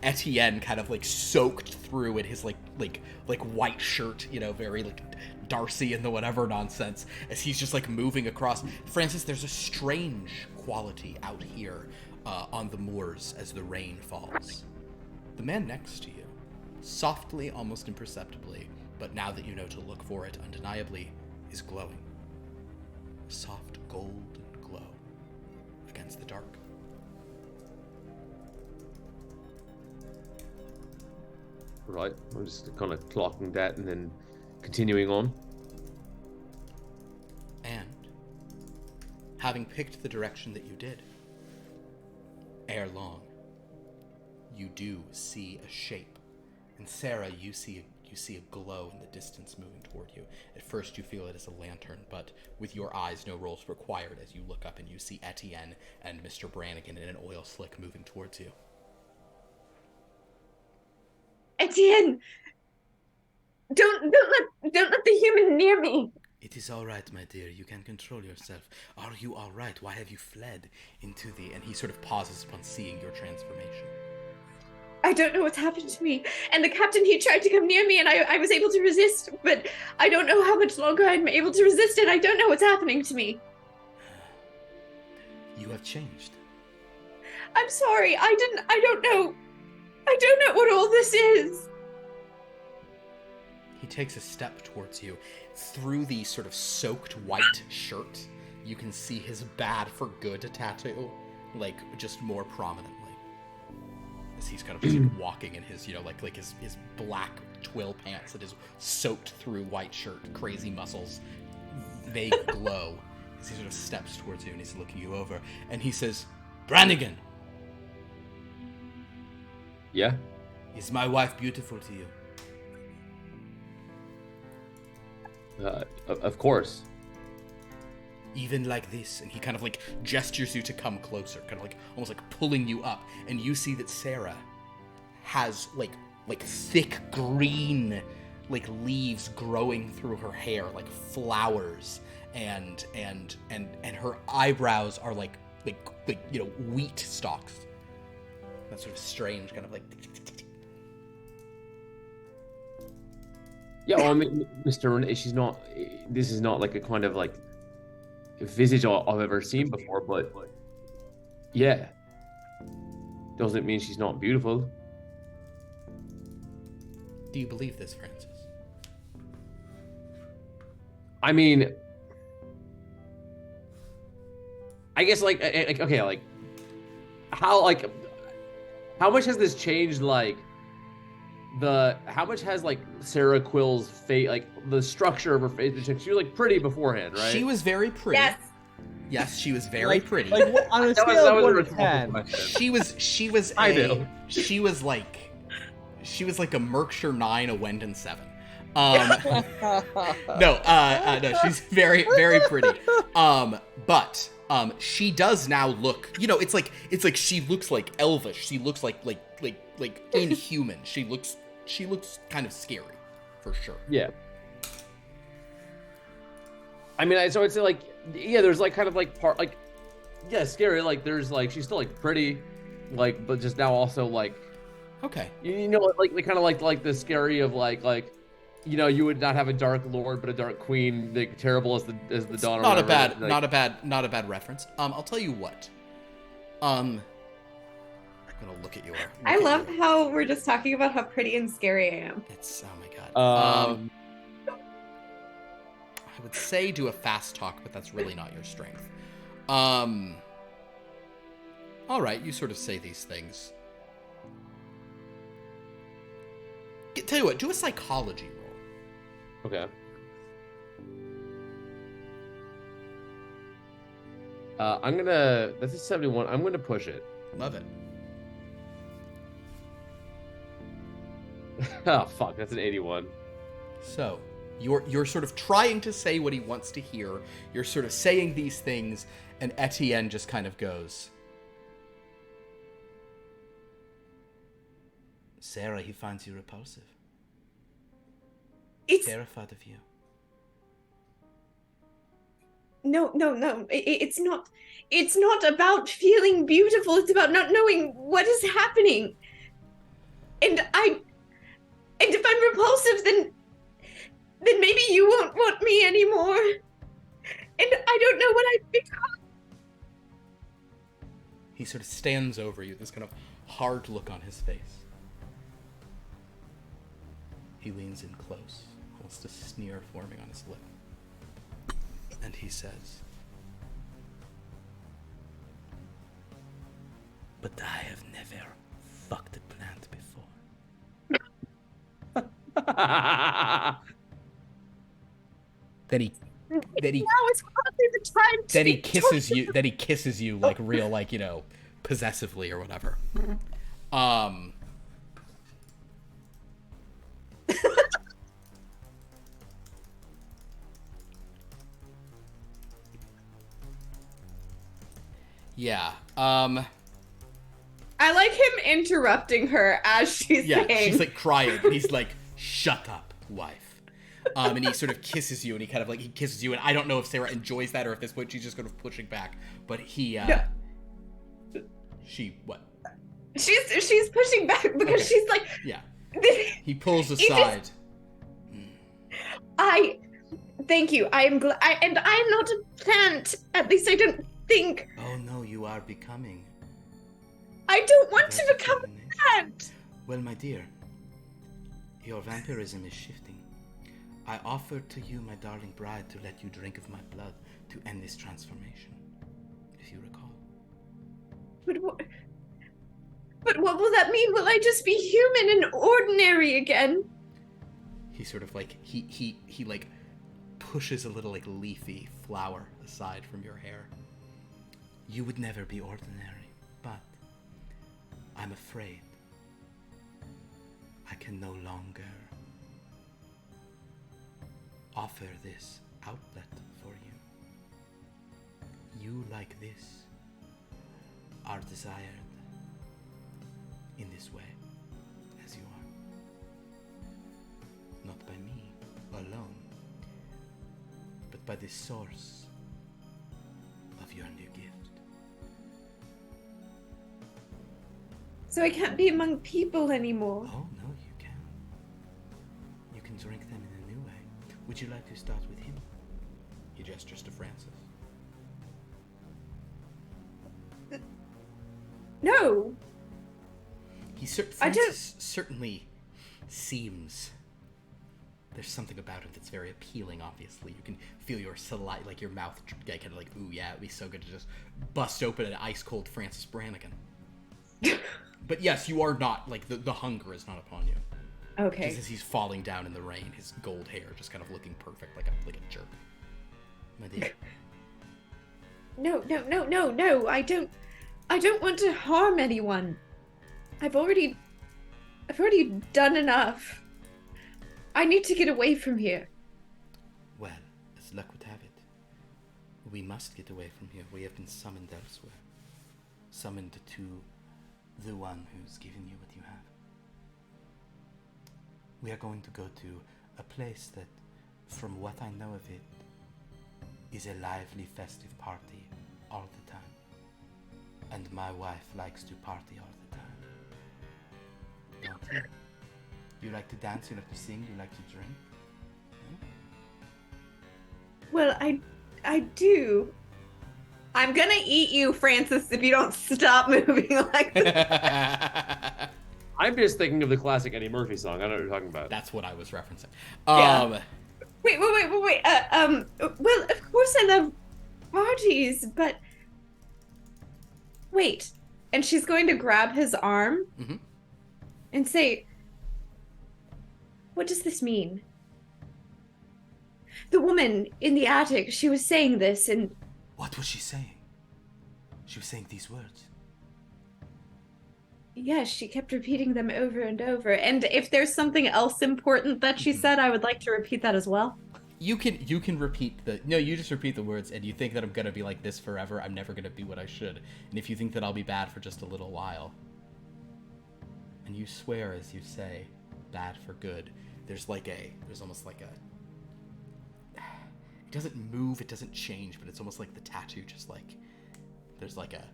Etienne kind of like soaked through in his like white shirt, very like Darcy and the whatever nonsense, as he's just like moving across. Francis, there's a strange quality out here on the moors as the rain falls. The man next to you, softly, almost imperceptibly, but now that you know to look for it undeniably, is glowing. A soft golden glow against the dark. Right, I'm just kind of clocking that and then continuing on. And, having picked the direction that you did, ere long, you do see a shape. And Sarah, you see a glow in the distance moving toward you. At first you feel it as a lantern, but with your eyes, no rolls required, as you look up and you see Etienne and Mr. Brannigan in an oil slick moving towards you. Etienne! Don't let the human near me! It is all right, my dear. You can control yourself. Are you all right? Why have you fled into the... And he sort of pauses upon seeing your transformation. I don't know what's happened to me. And the captain, he tried to come near me and I was able to resist, but I don't know how much longer I'm able to resist it. I don't know what's happening to me. You have changed. I'm sorry. I don't know. I don't know what all this is. He takes a step towards you. Through the sort of soaked white shirt, you can see his bad for good tattoo, like, just more prominently. As he's kind of just like, walking in his, like his black twill pants that is soaked through white shirt, crazy muscles, vague glow. As he sort of steps towards you and he's looking you over, and he says, "Brannigan! Yeah? Is my wife beautiful to you?" Of course. Even like this, and he kind of like gestures you to come closer, kind of like almost like pulling you up, and you see that Sarah has like thick green like leaves growing through her hair, like flowers, and her eyebrows are like wheat stalks. That sort of strange kind of like. Yeah, well, I mean, Mr. Renee, she's not. This is not like a kind of like visage I've ever seen before, but yeah, doesn't mean she's not beautiful. Do you believe this, Francis? I mean, I guess like okay, like how much has this changed? Like how much has like Sarah Quill's face, like the structure of her face? She was like pretty beforehand, right? She was very pretty. Yes. Yes, she was very pretty. Like on a scale of 1 to 10. She was I know. She was like a Mirkshire 9, a Wendon 7. No, she's very, very pretty. But she does now look, it's like she looks like elvish. She looks like inhuman. She looks kind of scary, for sure. Yeah. I mean, so it's like, yeah, there's like kind of like part, like, yeah, scary. Like there's like, she's still like pretty, like, but just now also like, okay, like kind of like the scary of like, you would not have a dark lord, but a dark queen, like terrible as the dawn. Not a bad reference. I'll tell you what. I'm gonna look at your. I love how we're just talking about how pretty and scary I am. It's oh my god. I would say do a fast talk, but that's really not your strength. All right, you sort of say these things. Tell you what, do a psychology roll. Okay. That's a 71. I'm gonna push it. Love it. Oh fuck, that's an 81. So, you're sort of trying to say what he wants to hear. You're sort of saying these things, and Etienne just kind of goes, "Sarah, he finds you repulsive. It's terrified of you." no. It's not. It's not about feeling beautiful. It's about not knowing what is happening. And if I'm repulsive, then maybe you won't want me anymore. And I don't know what I've become. He sort of stands over you, this kind of hard look on his face. He leans in close, almost a sneer forming on his lip. And he says, "But I have never fucked a plant before." Then he Now it's probably the time to then he kisses you like real, like, possessively or whatever. Yeah. I like him interrupting her as she's saying. She's like crying, and he's like, "Shut up, wife." And he sort of kisses you, and he kisses you, and I don't know if Sarah enjoys that or if at this point she's just kind of pushing back. But he, she what? She's pushing back because she's like, yeah. He pulls aside. Thank you. I am glad, and I am not a plant. At least I don't think. Oh no, you are becoming. I don't want That's to a become combination. that. Well, my dear, your vampirism is shifting. I offered to you, my darling bride, to let you drink of my blood to end this transformation, if you recall. But what will that mean? Will I just be human and ordinary again? He sort of like he like pushes a little like leafy flower aside from your hair. You would never be ordinary, but I'm afraid I can no longer offer this outlet for you. You, like this, are desired in this way, as you are. Not by me alone, but by the source of your new gift. So I can't be among people anymore. Oh, no, you can. You can drink them in a new way. Would you like to start with him? He gestures to Francis. No. Francis certainly seems... There's something about him that's very appealing, obviously. You can feel your saliva, like your mouth, kind of like, ooh, yeah, it'd be so good to just bust open an ice-cold Francis Brannigan. But yes, you are not, like, the hunger is not upon you. Okay. Just as he's falling down in the rain, his gold hair just kind of looking perfect, like a jerk. My dear. No. I don't want to harm anyone. I've already done enough. I need to get away from here. Well, as luck would have it, we must get away from here. We have been summoned elsewhere. Summoned to the one who's given you what you have. We are going to go to a place that, from what I know of it, is a lively, festive party all the time. And my wife likes to party all the time. Don't you? You like to dance, you like to sing, you like to drink? Well, I do. I'm gonna eat you, Francis, if you don't stop moving like this. I'm just thinking of the classic Eddie Murphy song. I don't know what you're talking about. That's what I was referencing. Yeah. Wait. Well, of course I love parties, but wait. And she's going to grab his arm and say, "What does this mean?" The woman in the attic, she was saying this, and What was she saying? She was saying these words. yes, she kept repeating them over and over. And if there's something else important that she said, I would like to repeat that as well. You can repeat you just repeat the words, and you think that I'm gonna be like this forever. I'm never gonna be what I should. And if you think that I'll be bad for just a little while, and you swear as you say, bad for good, there's almost like a, it doesn't move, it doesn't change, but it's almost like the tattoo just like, there's like a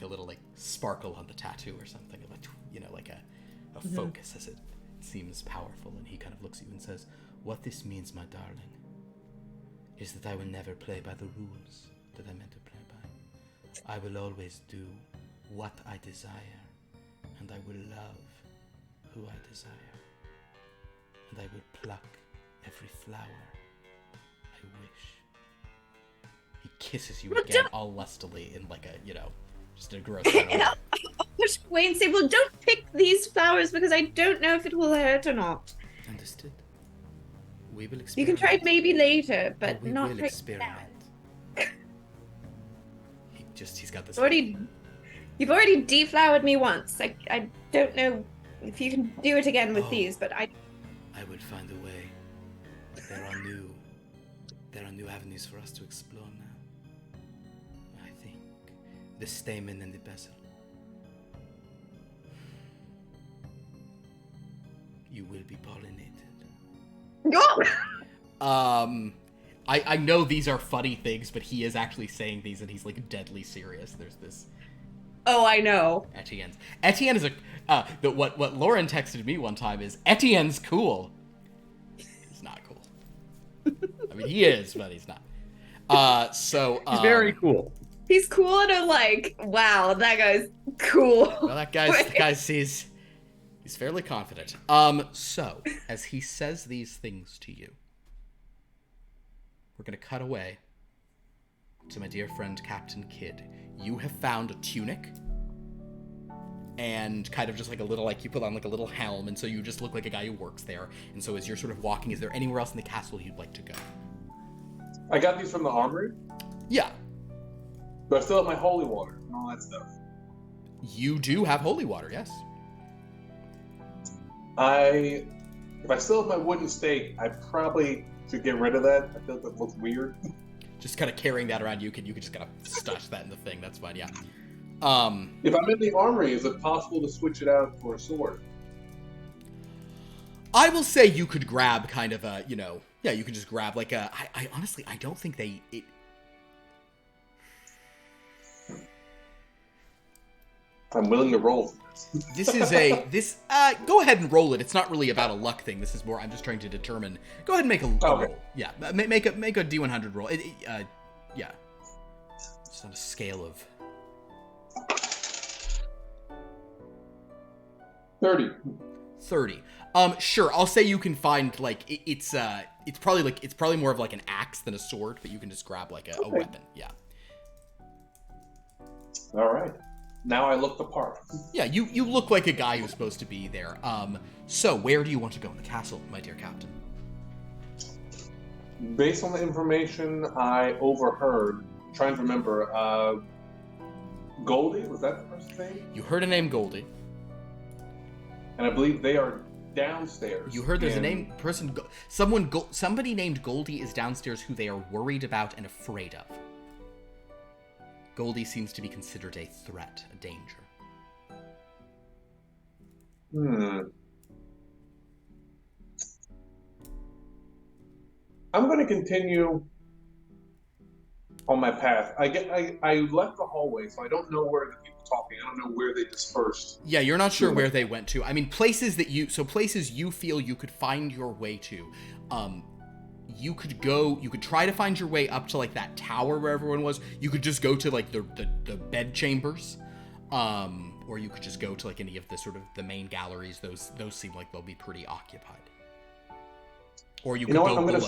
little like sparkle on the tattoo or something, like, like a focus as it seems powerful. And he kind of looks at you and says, "What this means, my darling, is that I will never play by the rules that I meant to play by. I will always do what I desire, and I will love who I desire, and I will pluck every flower I wish." He kisses you again, all lustily, in like a, just a gross kind of way. I'll push away and say, "Well, don't pick these flowers because I don't know if it will hurt or not. Understood. We will experiment. You can try it maybe later, but we not will right experiment. now." He's got this. You've already deflowered me once. I don't know if you can do it again with these, but I will find a way. There are new avenues for us to explore now. I think the stamen and the bezel. You will be pollinated. I know these are funny things, but he is actually saying these, and he's like deadly serious. There's this. Oh, I know. Etienne is what Lauren texted me one time is Etienne's cool. He's not cool. I mean, he is, but he's not. He's very cool. He's cool and I'm like, wow, that guy's cool. Well, that guy sees he's fairly confident. So as he says these things to you, we're gonna cut away to my dear friend Captain Kidd. You have found a tunic and kind of just like a little, like you put on like a little helm, and so you just look like a guy who works there. And so as you're sort of walking, is there anywhere else in the castle you'd like to go? I got these from the armory. Yeah. Do I still have my holy water and all that stuff? You do have holy water, yes. If I still have my wooden stake, I probably should get rid of that. I feel like that looks weird. Just kind of carrying that around, you could just kind of stush that in the thing. That's fine, yeah. If I'm in the armory, is it possible to switch it out for a sword? I will say you could grab kind of a, yeah, you could just grab like a. I honestly, I don't think I'm willing to roll for this. This is go ahead and roll it. It's not really about a luck thing. This is more, I'm just trying to determine. Go ahead and make a roll. Yeah, make a D100 roll. Yeah. It's on a scale of 30. Sure. I'll say you can find like it's probably more of like an axe than a sword, but you can just grab like a weapon. Yeah. All right. Now I look the part. Yeah, you look like a guy who's supposed to be there. So where do you want to go in the castle, my dear captain? Based on the information I overheard, trying to remember, Goldie, was that the person's name? You heard a name, Goldie. And I believe they are downstairs. You heard there's somebody named Goldie is downstairs who they are worried about and afraid of. Goldie seems to be considered a threat, a danger. I'm going to continue on my path. I left the hallway, so I don't know where the people talking. I don't know where they dispersed. Yeah, you're not sure where they went to. I mean, places you feel you could find your way to. You could try to find your way up to like that tower where everyone was. You could just go to like the bed chambers. Or you could just go to like any of the sort of the main galleries. Those seem like they'll be pretty occupied. Or you could go I'm going below.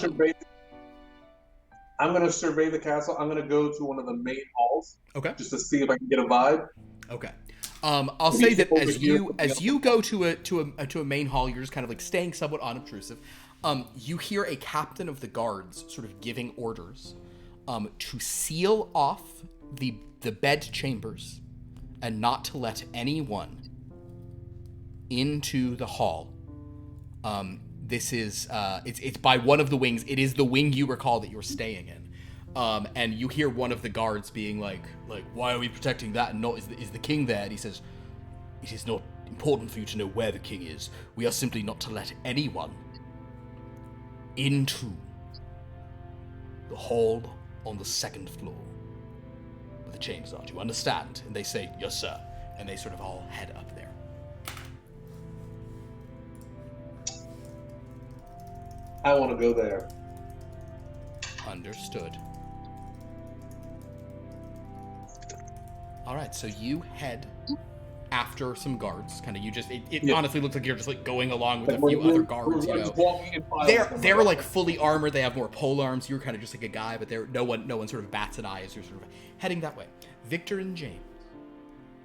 I'm going to survey the castle. I'm going to go to one of the main halls. Okay. Just to see if I can get a vibe. Okay. I'll say that as you go to a main hall, you're just kind of like staying somewhat unobtrusive. You hear a captain of the guards sort of giving orders to seal off the bed chambers and not to let anyone into the hall. This is it's by one of the wings. It is the wing you recall that you're staying in. And you hear one of the guards being like, why are we protecting that and not is the king there? And he says, it is not important for you to know where the king is. We are simply not to let anyone into the hall on the second floor where the chambers are. Do you understand? And they say, yes, sir. And they sort of all head up there. I want to go there. Understood. All right, so you head after some guards. Kind of, it honestly looks like you're just like going along with a few other guards. They're like fully armored. They have more pole arms. You're kind of just like a guy, but no one sort of bats an eye as you're sort of heading that way. Victor and James,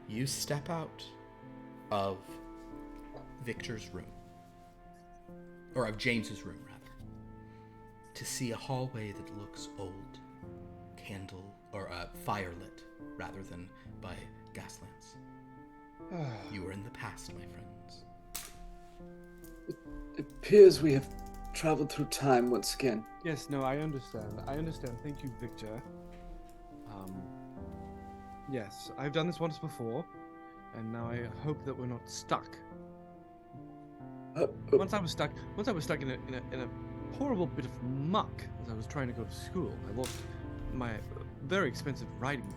you step out of Victor's room, or of James's room rather, to see a hallway that looks old, firelit rather than by gas lamps. You are in the past, my friends. It appears we have traveled through time once again. Yes, no, I understand. Thank you, Victor. Yes, I've done this once before, and now I hope that we're not stuck. Once I was stuck in a horrible bit of muck as I was trying to go to school. I lost my very expensive riding boot.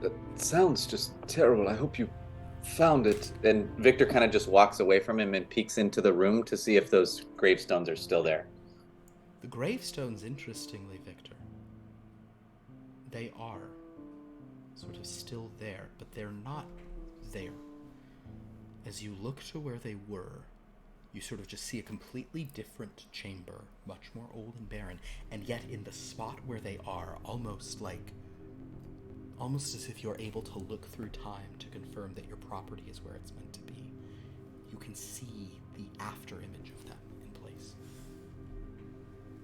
That sounds just terrible. I hope you found it. And Victor kind of just walks away from him and peeks into the room to see if those gravestones are still there. The gravestones, interestingly, Victor, they are sort of still there, but they're not there. As you look to where they were, you sort of just see a completely different chamber, much more old and barren, and yet in the spot where they are, almost as if you're able to look through time to confirm that your property is where it's meant to be. You can see the after image of them in place.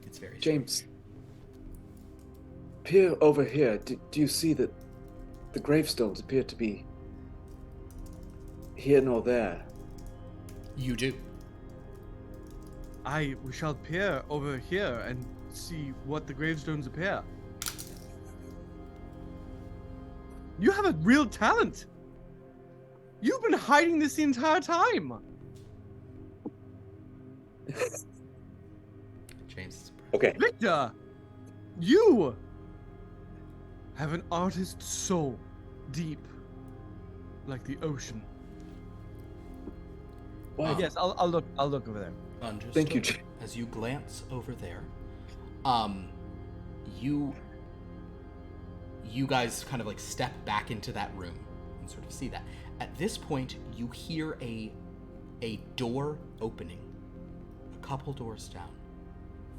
It's very James, peer over here. Do you see that the gravestones appear to be here nor there? You do. We shall peer over here and see what the gravestones appear. You have a real talent. You've been hiding this the entire time. James. Okay. Victor, you have an artist's soul, deep like the ocean. Wow. Yes, I'll look over there. Understood. Thank you, Jay. As you glance over there, you guys kind of like step back into that room and sort of see that. At this point, you hear a door opening, a couple doors down.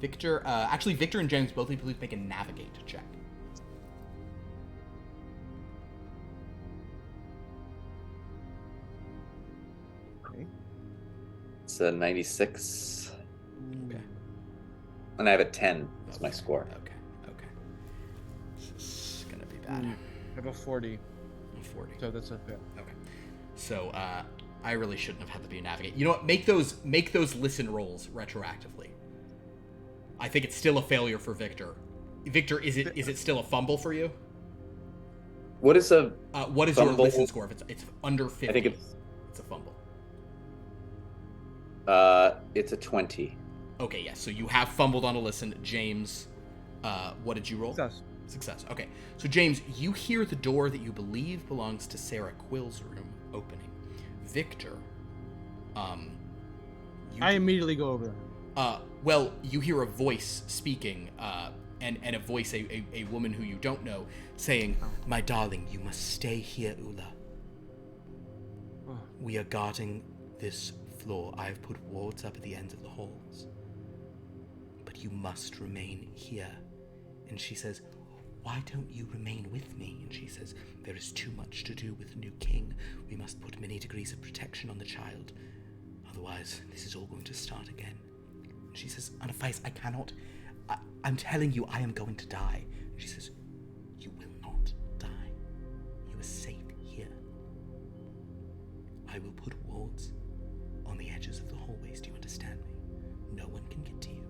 Victor and James, both of you please make a navigate check. It's a 96. Okay. And I have a 10. That's my score. Okay. This is gonna be bad. I have a 40. 40. So that's okay. Okay. So I really shouldn't have had to be a navigate. You know what? Make those listen rolls retroactively. I think it's still a failure for Victor. Victor, is it still a fumble for you? What is a What is fumble? your listen score? If it's under 50, I think it's a fumble. it's a 20. Okay, yes. So you have fumbled on a listen. James, what did you roll? Success. Okay. So James, you hear the door that you believe belongs to Sarah Quill's room opening. Victor, I immediately go over there. Well, you hear a voice speaking, and a voice, a woman who you don't know, saying, "My darling, you must stay here, Ula. We are guarding this floor. I have put wards up at the ends of the halls. But you must remain here." And she says, "Why don't you remain with me?" And she says, "There is too much to do with the new king. We must put many degrees of protection on the child. Otherwise, this is all going to start again." And she says, "Anaphais, I cannot. I'm telling you, I am going to die." And she says, "You will not die. You are safe here. I will put wards on the edges of the hallways. Do you understand me? No one can get to you."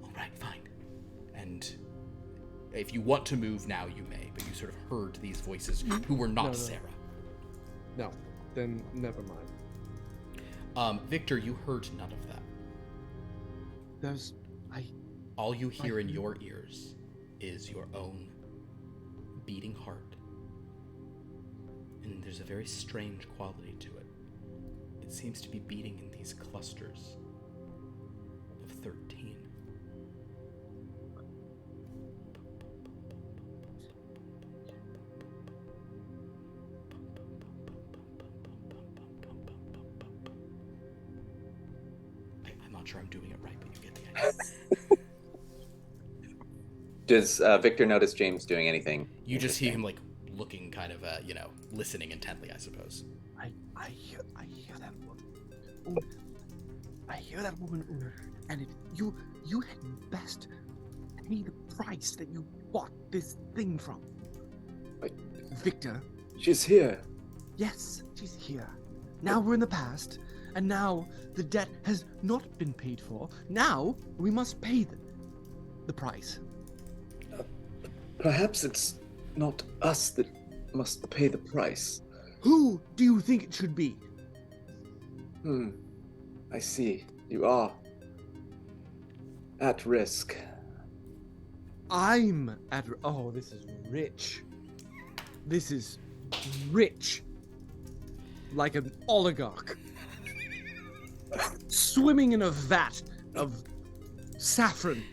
All right, fine. And if you want to move now, you may, but you sort of heard these voices who were not No. Sarah. No, then never mind. Victor, you heard none of that. All you hear in your ears is your own beating heart. And there's a very strange quality to it. It seems to be beating in these clusters of 13. I'm not sure I'm doing it right, but you get the idea. Does Victor notice James doing anything? You just see him like looking kind of, listening intently, I suppose. I hear that woman. Una. I hear that woman, Una. And you had best pay the price that you bought this thing from. Wait. Victor. She's here. Yes, she's here. Now we're in the past, and now the debt has not been paid for. Now we must pay the price. Perhaps it's not us that must pay the price. Who do you think it should be? I see. You are at risk. I'm at. Oh, this is rich. This is rich. Like an oligarch. Swimming in a vat of saffron.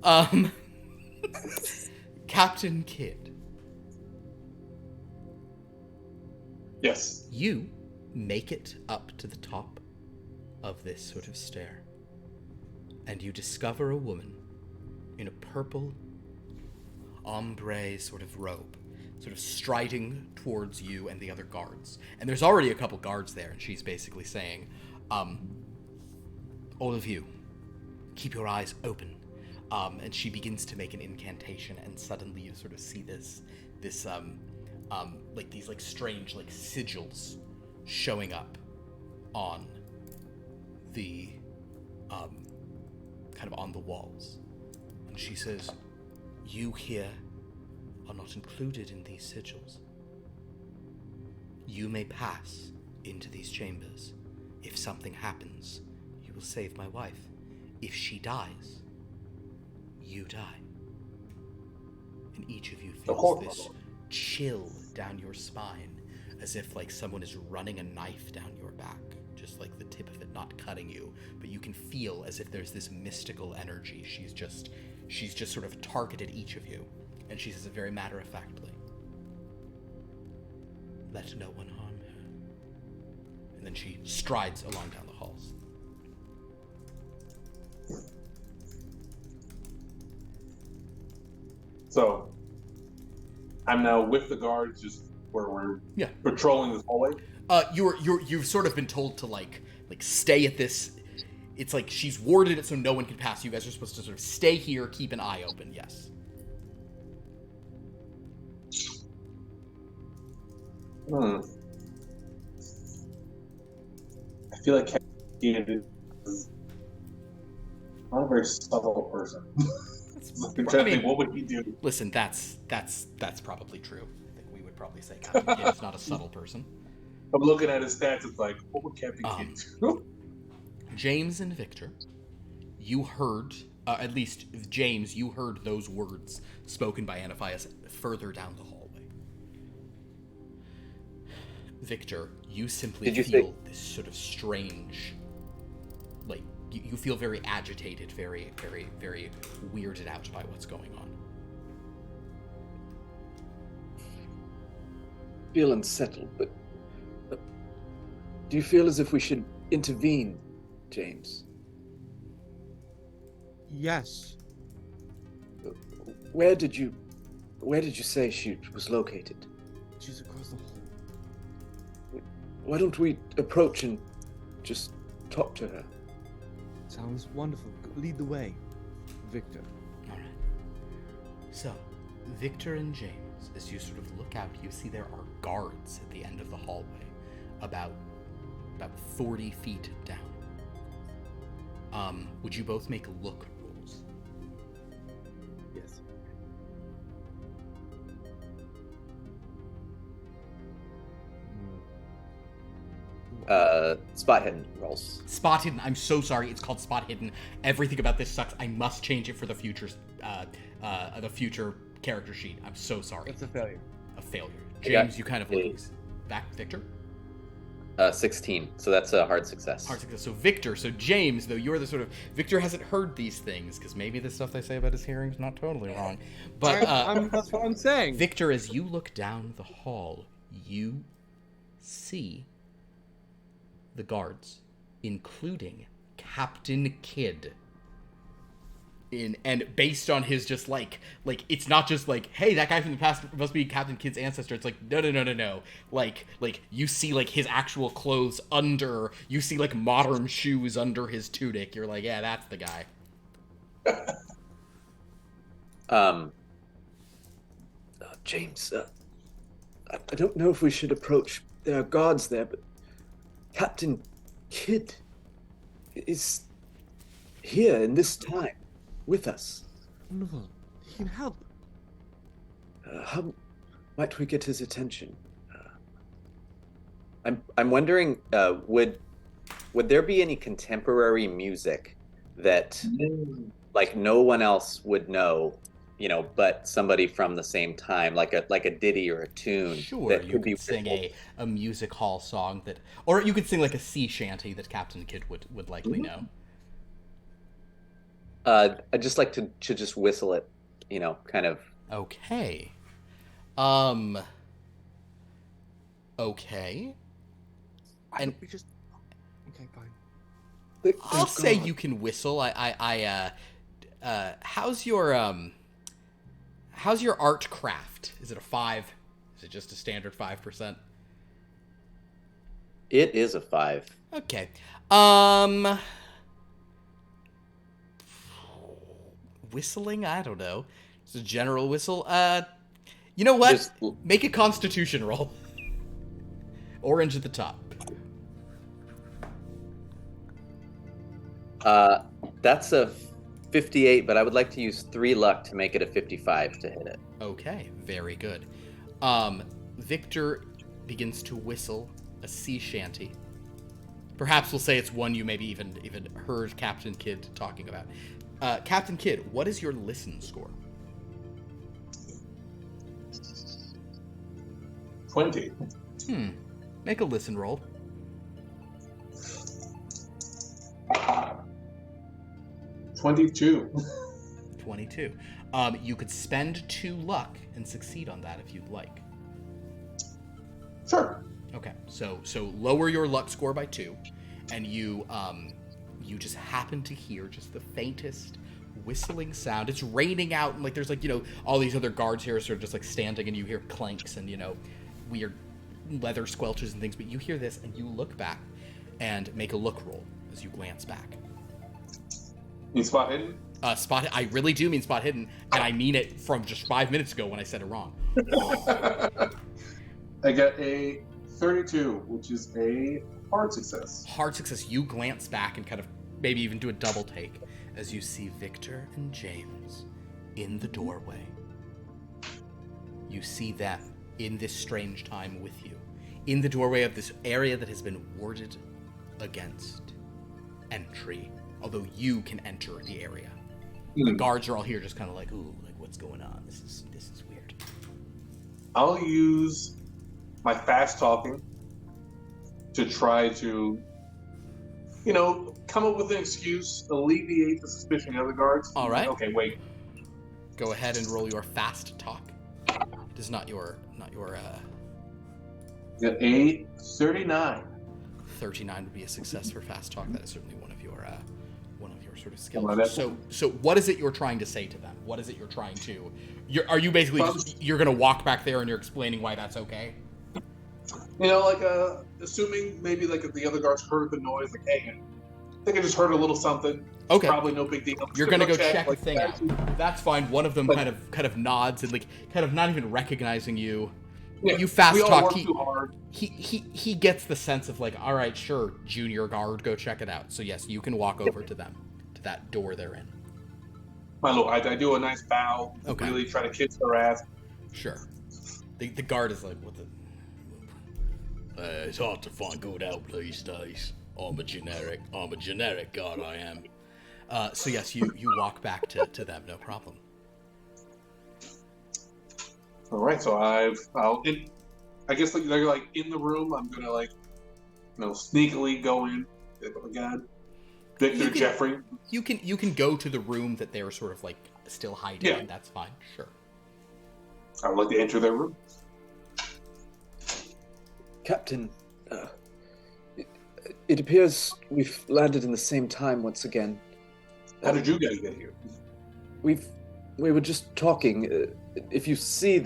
Um, Captain Kidd, Yes. you make it up to the top of this sort of stair, and you discover a woman in a purple ombre sort of robe, sort of striding towards you and the other guards. And there's already a couple guards there, and she's basically saying, all of you, keep your eyes open. And she begins to make an incantation, and suddenly you sort of see this like these like strange like sigils showing up on the kind of on the walls. And she says, you here are not included in these sigils. You may pass into these chambers. If something happens, you will save my wife. If she dies, you die. And each of you feels this chill down your spine, as if like someone is running a knife down your back, just like the tip of it not cutting you, but you can feel as if there's this mystical energy. She's just sort of targeted each of you, and she says it very matter-of-factly, let no one harm her. And then she strides along down the halls. So, I'm now with the guards, just where we're patrolling this hallway. You've sort of been told to like stay at this. It's like she's warded it so no one can pass. You guys are supposed to sort of stay here, keep an eye open. Yes. I feel like Captain is not a very subtle person. I'm trying to think, what would he do? Listen, that's probably true. I think we would probably say Captain Kidd is not a subtle person. I'm looking at his stats. It's like, what would Captain Kidd do? James and Victor, you heard, at least James, you heard those words spoken by Anaphias further down the hallway. Victor, you simply feel this sort of strange, like, you feel very agitated, very, very, very weirded out by what's going on. Feel unsettled, but do you feel as if we should intervene, James? Yes. Where did you say she was located? She's across the hall. Why don't we approach and just talk to her? Sounds wonderful. Lead the way, Victor. All right. So, Victor and James, as you sort of look out, you see there are guards at the end of the hallway, about 40 feet down. Would you both make look rolls? Yes. Spot hidden rolls. Spot hidden. I'm so sorry. It's called spot hidden. Everything about this sucks. I must change it for the future character sheet. I'm so sorry. It's a failure. A failure. James, you kind of lose. Back, Victor. 16. So that's a hard success. Hard success. So Victor. So James, though you're the sort of Victor hasn't heard these things because maybe the stuff they say about his hearing is not totally wrong. But that's what I'm saying. Victor, as you look down the hall, you see the guards, including Captain Kidd. And based on his just like it's not just like, hey, that guy from the past must be Captain Kidd's ancestor. It's like no. Like you see like his actual clothes under. You see like modern shoes under his tunic. You're like, yeah, that's the guy. James, I don't know if we should approach. There are guards there, but Captain Kidd is here in this time with us. Wonderful. He can help. How might we get his attention? I'm wondering, would there be any contemporary music that like no one else would know, but somebody from the same time, like a ditty or a tune? Sure, that you could sing a music hall song that, or you could sing like a sea shanty that Captain Kidd would likely know. I'd just like to just whistle it, kind of. Okay. Okay. Why And- don't we just? Okay, fine. I'll say you can whistle. How's your art craft? Is it a 5? Is it just a standard 5%? It is a 5. Okay. Whistling? I don't know. It's a general whistle. You know what? Just- Make a constitution roll. Orange at the top. That's a 58, but I would like to use 3 luck to make it a 55 to hit it. Okay, very good. Victor begins to whistle a sea shanty. Perhaps we'll say it's one you maybe even heard Captain Kidd talking about. Captain Kidd, what is your listen score? 20. Make a listen roll. 22. 22. You could spend 2 luck and succeed on that if you'd like. Sure. Okay, so lower your luck score by 2, and you just happen to hear just the faintest whistling sound. It's raining out, and there's all these other guards here sort of just standing, and you hear clanks and weird leather squelches and things. But you hear this, and you look back and make a look roll as you glance back. You spot hidden? Spot. I really do mean spot hidden, and I mean it from just 5 minutes ago when I said it wrong. I got a 32, which is a hard success. Hard success. You glance back and kind of maybe even do a double take as you see Victor and James in the doorway. You see them in this strange time with you, in the doorway of this area that has been warded against entry, although you can enter the area. The guards are all here just kind of ooh, what's going on? This is weird. I'll use my fast talking to try to, come up with an excuse, alleviate the suspicion of the other guards. All right. Okay, wait. Go ahead and roll your fast talk. This is not your Got a 39. 39 would be a success for fast talk. That is certainly one of your sort of skills. Well, So what is it you're trying to say to them? What is it you're trying to? Are you basically you're gonna walk back there and you're explaining why that's okay? Assuming maybe the other guards heard the noise, hey, I think I just heard a little something. Okay. Probably no big deal. You're gonna go check the thing out. That's fine. One of them kind of nods and kind of not even recognizing you. Yeah, you fast we all talk. work too hard. He gets the sense of all right, sure, junior guard, go check it out. So yes, you can walk over to them, to that door they're in. My lord, I do a nice bow. Okay. Really try to kiss their ass. Sure. The guard is what the. It's hard to find good help these days. I'm a generic guard, I am. So yes, you walk back to them, no problem. All right, so I guess they're in the room. I'm gonna sneakily go in. Again, Victor, Jeffrey. You can go to the room that they're sort of still hiding in. That's fine. Sure. I would like to enter their room. Captain, it appears we've landed in the same time once again. How did you guys get here? We were just talking. If you see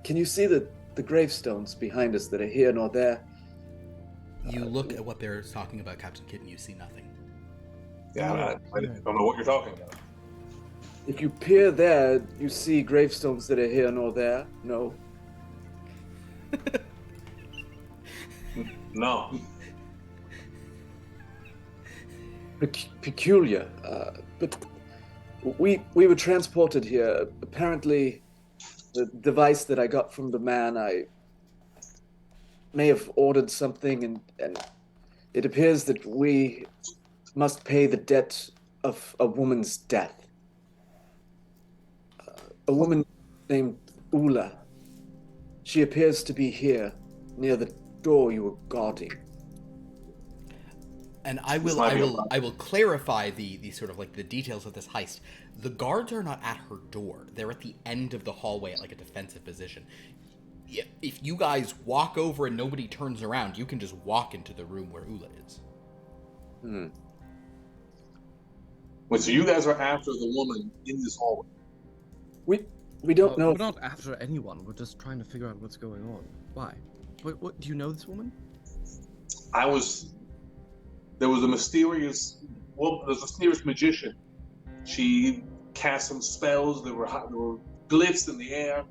can you see the gravestones behind us that are here nor there? You look at what they're talking about, Captain Kidd, and you see nothing. Yeah, I don't know what you're talking about. If you peer there, you see gravestones that are here nor there. No. No. Peculiar, but we were transported here. Apparently, the device that I got from the man, I may have ordered something, and it appears that we must pay the debt of a woman's death. A woman named Ula. She appears to be here, near the door you were guarding. And I will clarify the sort of like the details of this heist. The guards are not at her door. They're at the end of the hallway at like a defensive position. If you guys walk over and nobody turns around, you can just walk into the room where Ula is. Wait, so you guys are after the woman in this hallway? We don't know. We're not after anyone. We're just trying to figure out what's going on. Why? What do you know this woman? There was a mysterious magician. She cast some spells. There were glyphs in the air,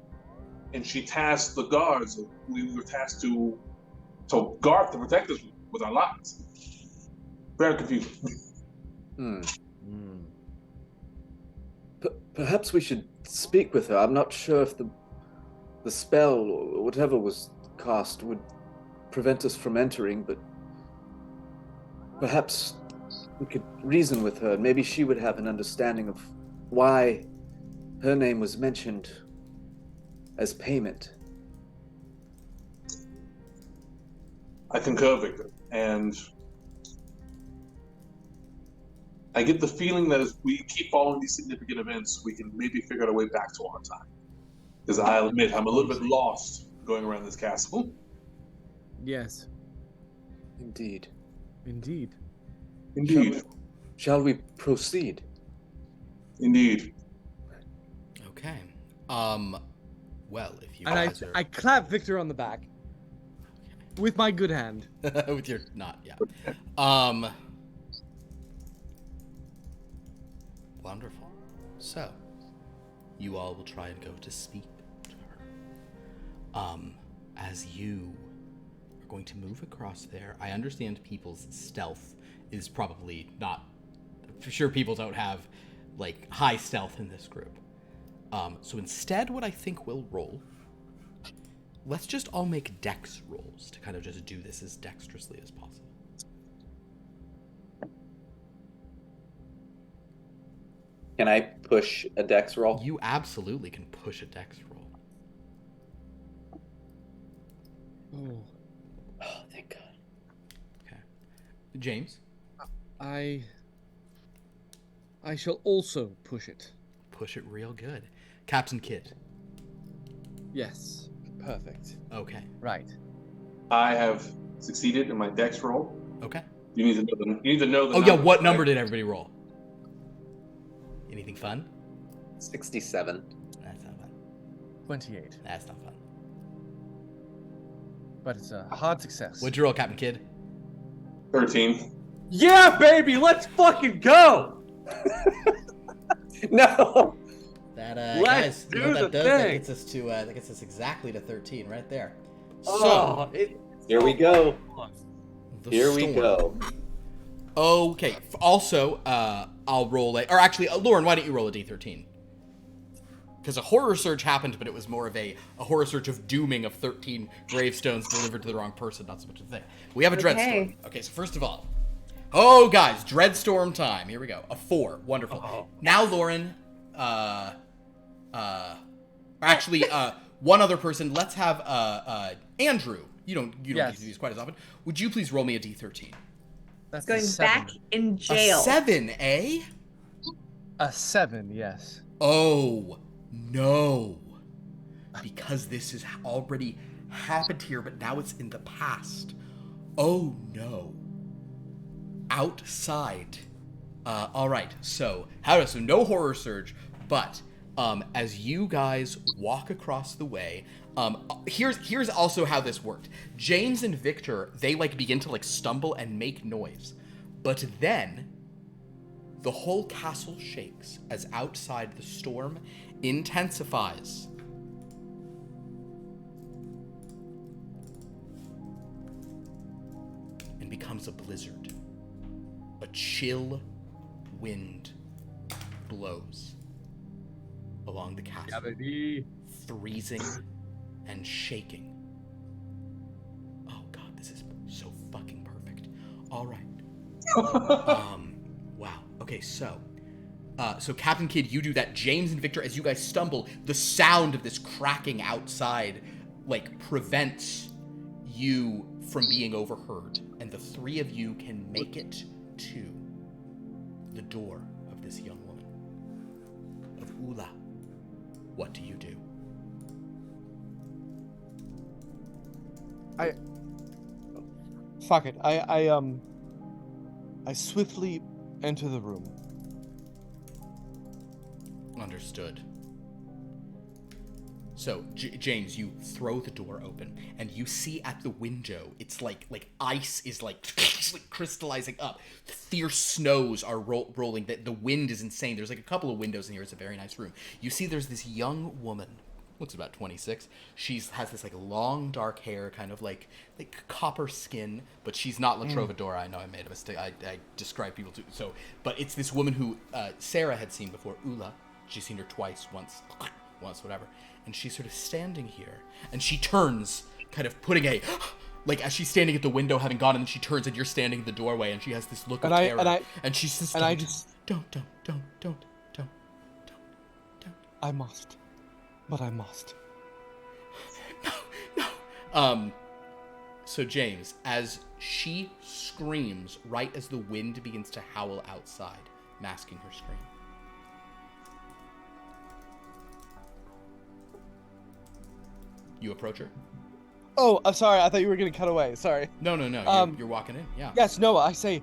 and she tasked the guards. We were tasked to guard to protect us with our lives. Very confusing. Perhaps we should speak with her. I'm not sure if the spell or whatever was cast would prevent us from entering, but perhaps we could reason with her, and maybe she would have an understanding of why her name was mentioned as payment. I concur, Victor, and I get the feeling that as we keep following these significant events, we can maybe figure out a way back to our time. Because I'll admit, I'm a little bit lost going around this castle. Yes. Indeed. Indeed. Shall we proceed? Indeed. Okay. Well, if you guys are... I clap Victor on the back. With my good hand. With your... Not, yeah. Wonderful. So, you all will try and go to speak to her. As you are going to move across there, I understand people's stealth is probably not... For sure people don't have, like, high stealth in this group. So instead, what I think we'll roll... Let's just all make dex rolls to kind of just do this as dexterously as possible. Can I push a dex roll? You absolutely can push a dex roll. Oh, thank God. Okay. James? I shall also push it. Push it real good. Captain Kidd? Yes. Perfect. Okay. Right. I have succeeded in my dex roll. Okay. You need to know the Oh, yeah, what right? number did everybody roll? Anything fun? 67. That's not fun. 28. That's not fun. But it's a hard success. What'd you roll, Captain Kidd? 13. Yeah, baby, let's fucking go. No. That Let's guys, do you know what the that does? thing. That gets us exactly to 13 right there. Oh, Here we go. The Here we storm. go. Okay. Also, I'll roll or actually, Lauren, why don't you roll a d13? Because a horror surge happened, but it was more of a horror surge of dooming of 13 gravestones delivered to the wrong person, not so much a thing. We have a dreadstorm. Okay, so first of all, guys, dreadstorm time. Here we go. A 4. Wonderful. Now, Lauren, actually, one other person. Let's have Andrew. You don't get to do these quite as often. Would you please roll me a d13? That's Going a 7. back in jail. A 7, eh? A 7, yes. Oh, no. Because this has already happened here, but now it's in the past. Oh, no. Outside. All right, so no horror surge, but as you guys walk across the way, here's also how this worked. James and Victor, they begin to stumble and make noise, but then the whole castle shakes as outside the storm intensifies. And becomes a blizzard. A chill wind blows along the castle, freezing and shaking. Oh god, this is so fucking perfect. All right. Wow. Okay, so Captain Kidd, you do that. James and Victor, as you guys stumble, the sound of this cracking outside prevents you from being overheard, and the three of you can make it to the door of this young woman, of Ula. What do you do? Fuck it. I swiftly enter the room. Understood. So, James, you throw the door open, and you see at the window, it's like ice is like crystallizing up. Fierce snows are rolling. The wind is insane. There's like a couple of windows in here. It's a very nice room. You see there's this young woman, looks about 26. She has this like long dark hair, kind of like copper skin, but she's not La Trovadora. I know I made a mistake. I describe people too. So, but it's this woman who Sarah had seen before, Ula. She's seen her twice, once, whatever. And she's sort of standing here, and she turns, kind of putting a, like, as she's standing at the window, having gone, and then she turns, and you're standing in the doorway, and she has this look of terror. And she says, don't. I must. But I must. No. So James, as she screams, right as the wind begins to howl outside, masking her scream. You approach her? Oh, I'm sorry. I thought you were going to cut away. Sorry. No. You're walking in. Yeah. Yes, no, I say,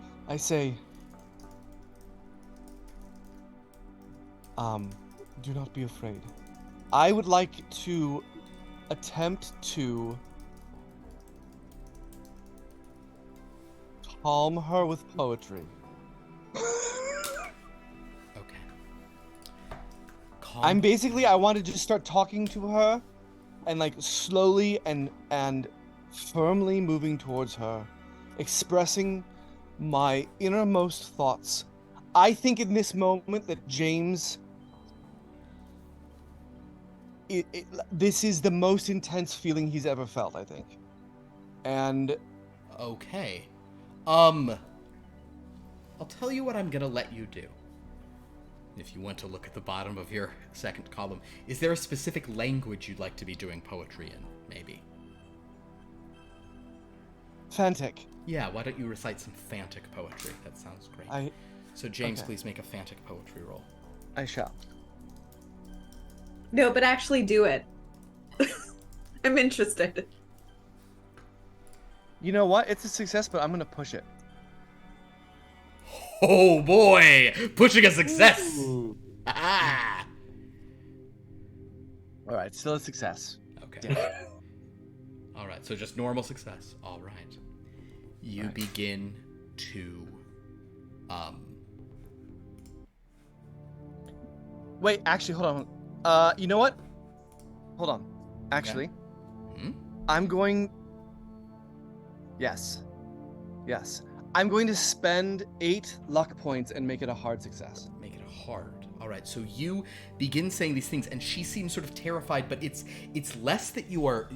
do not be afraid. I would like to attempt to calm her with poetry. Okay. I want to just start talking to her and like slowly and firmly moving towards her, expressing my innermost thoughts. I think in this moment that James, this is the most intense feeling he's ever felt, I think. And okay. I'll tell you what I'm gonna let you do. If you want to look at the bottom of your second column, is there a specific language you'd like to be doing poetry in, maybe? Fantic. Yeah, why don't you recite some Fantic poetry? That sounds great. So James, please make a Fantic poetry roll. I shall. No, but actually do it. I'm interested. You know what? It's a success, but I'm going to push it. Oh boy! Pushing a success! Ah! Alright, still a success. Okay. Alright, so just normal success. Alright. You begin to, Wait, actually, hold on. You know what? Hold on. Actually, I'm going... Yes. I'm going to spend 8 luck points and make it a hard success. Make it hard. All right. So you begin saying these things, and she seems sort of terrified. But it's less that your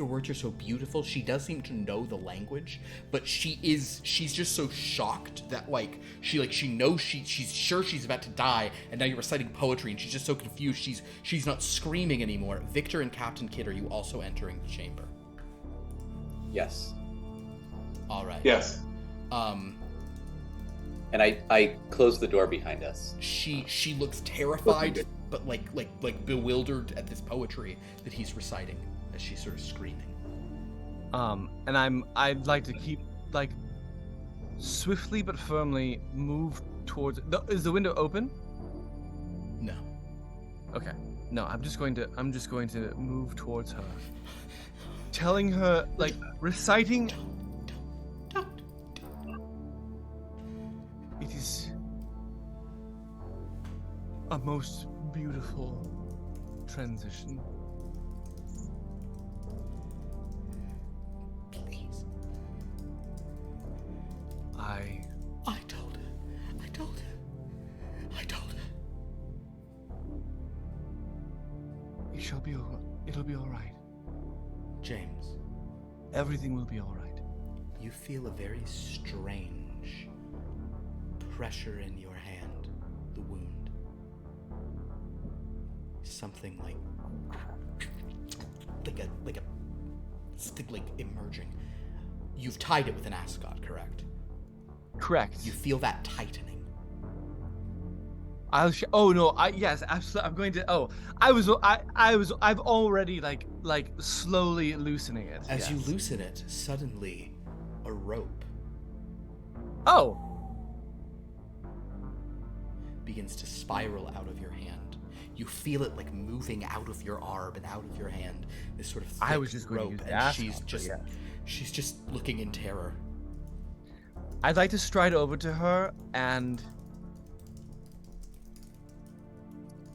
words are so beautiful. She does seem to know the language, but she's just so shocked that she knows she's sure she's about to die, and now you're reciting poetry, and she's just so confused. She's not screaming anymore. Victor and Captain Kidd, are you also entering the chamber? Yes. All right. Yes. And I close the door behind us. She looks terrified, but like bewildered at this poetry that he's reciting as she's sort of screaming. And I'd like to keep swiftly but firmly move towards. Is the window open? No. Okay. No, I'm just going to move towards her, telling her, reciting. It is a most beautiful transition. Please. I told her. It'll be all right. James. Everything will be all right. You feel a very strange pressure in your hand, the wound. Something like a emerging. You've tied it with an ascot, correct? Correct. You feel that tightening. Oh no! Yes, absolutely. I'm going to. Oh, I've already like slowly loosening it. As you yes. loosen it, suddenly, a rope Oh. begins to spiral out of your hand. You feel it like moving out of your arm and out of your hand. This sort of thick I was just going to rope, use the and ascot, she's just looking in terror. I'd like to stride over to her and.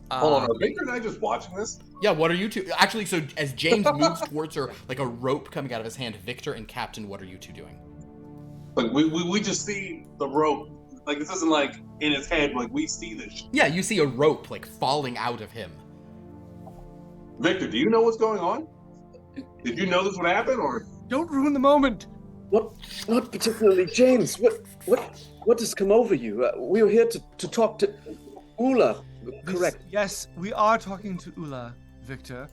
Hold on, are Victor and I just watching this? Yeah, what are you two? Actually, so as James moves towards her, like a rope coming out of his hand, Victor and Captain, what are you two doing? Like we just see the rope. Like this isn't like in his head. Like we see this. Yeah, you see a rope like falling out of him. Victor, do you know what's going on? Did you know this would happen, or? Don't ruin the moment. What? Not particularly, James. What has come over you? We were here to talk to Ula. Correct. Yes, we are talking to Ula, Victor.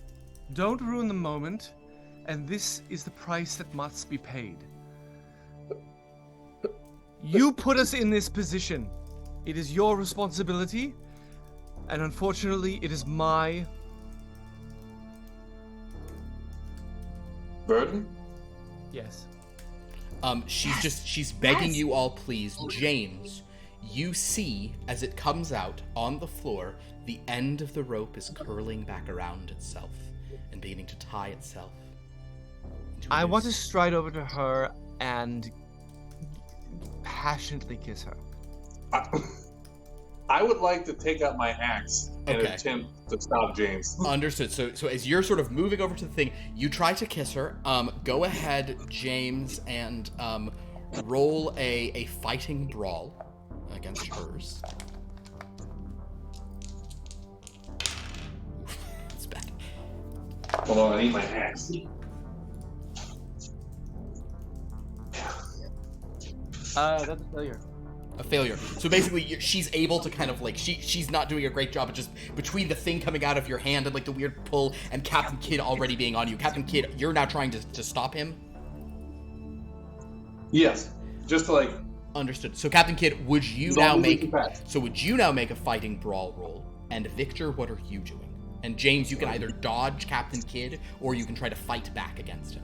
Don't ruin the moment, and this is the price that must be paid. You put us in this position. It is your responsibility, and unfortunately, it is my Burden? yes. She's begging you all, please. James, you see, as it comes out on the floor, the end of the rope is curling back around itself and beginning to tie itself. I want to stride over to her and passionately kiss her. I would like to take out my axe and Okay. attempt to stop James. Understood. So as you're sort of moving over to the thing, you try to kiss her. Go ahead, James, and roll a fighting brawl against hers. It's bad. Hold on, I need my axe. That's a failure. A failure. So basically, she's able to kind of like she's not doing a great job of just between the thing coming out of your hand and like the weird pull and Captain Kidd already being on you. Captain Kidd, you're now trying to stop him. Yes, just to like. Understood. So Captain Kidd, would you Don't now move make too fast. so would you now make a fighting brawl roll? And Victor, what are you doing? And James, you can either dodge Captain Kidd or you can try to fight back against him.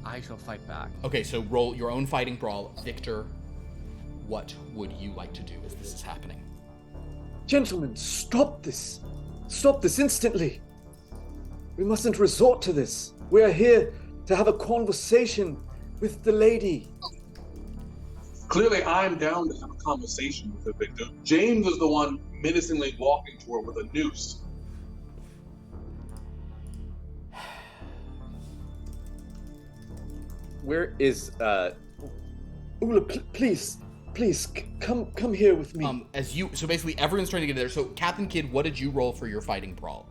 I shall fight back. Okay, so roll your own fighting brawl. Victor, what would you like to do as this is happening? Gentlemen, stop this. Stop this instantly. We mustn't resort to this. We are here to have a conversation with the lady. Clearly, I'm down to have a conversation with her, Victor. James is the one menacingly walking to her with a noose. Where is Ula, please, come here with me. So basically everyone's trying to get there. So Captain Kidd, what did you roll for your fighting brawl?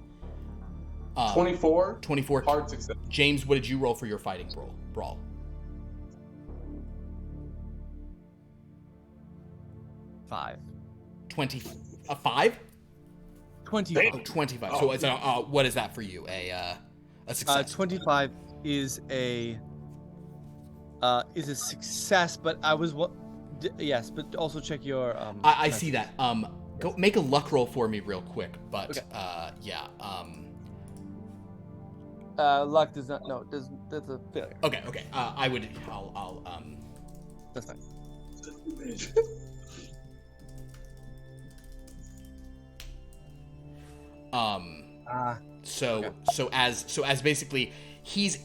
24. 24. Hard success. James, what did you roll for your fighting brawl? 5. 5? 25. Oh, 25. So it's what is that for you? A success. 25 is a success, but I was yes, but also check your I see that. Go make a luck roll for me real quick. But Okay. yeah. luck does not that's a failure. Okay. I'll That's fine. So as basically he's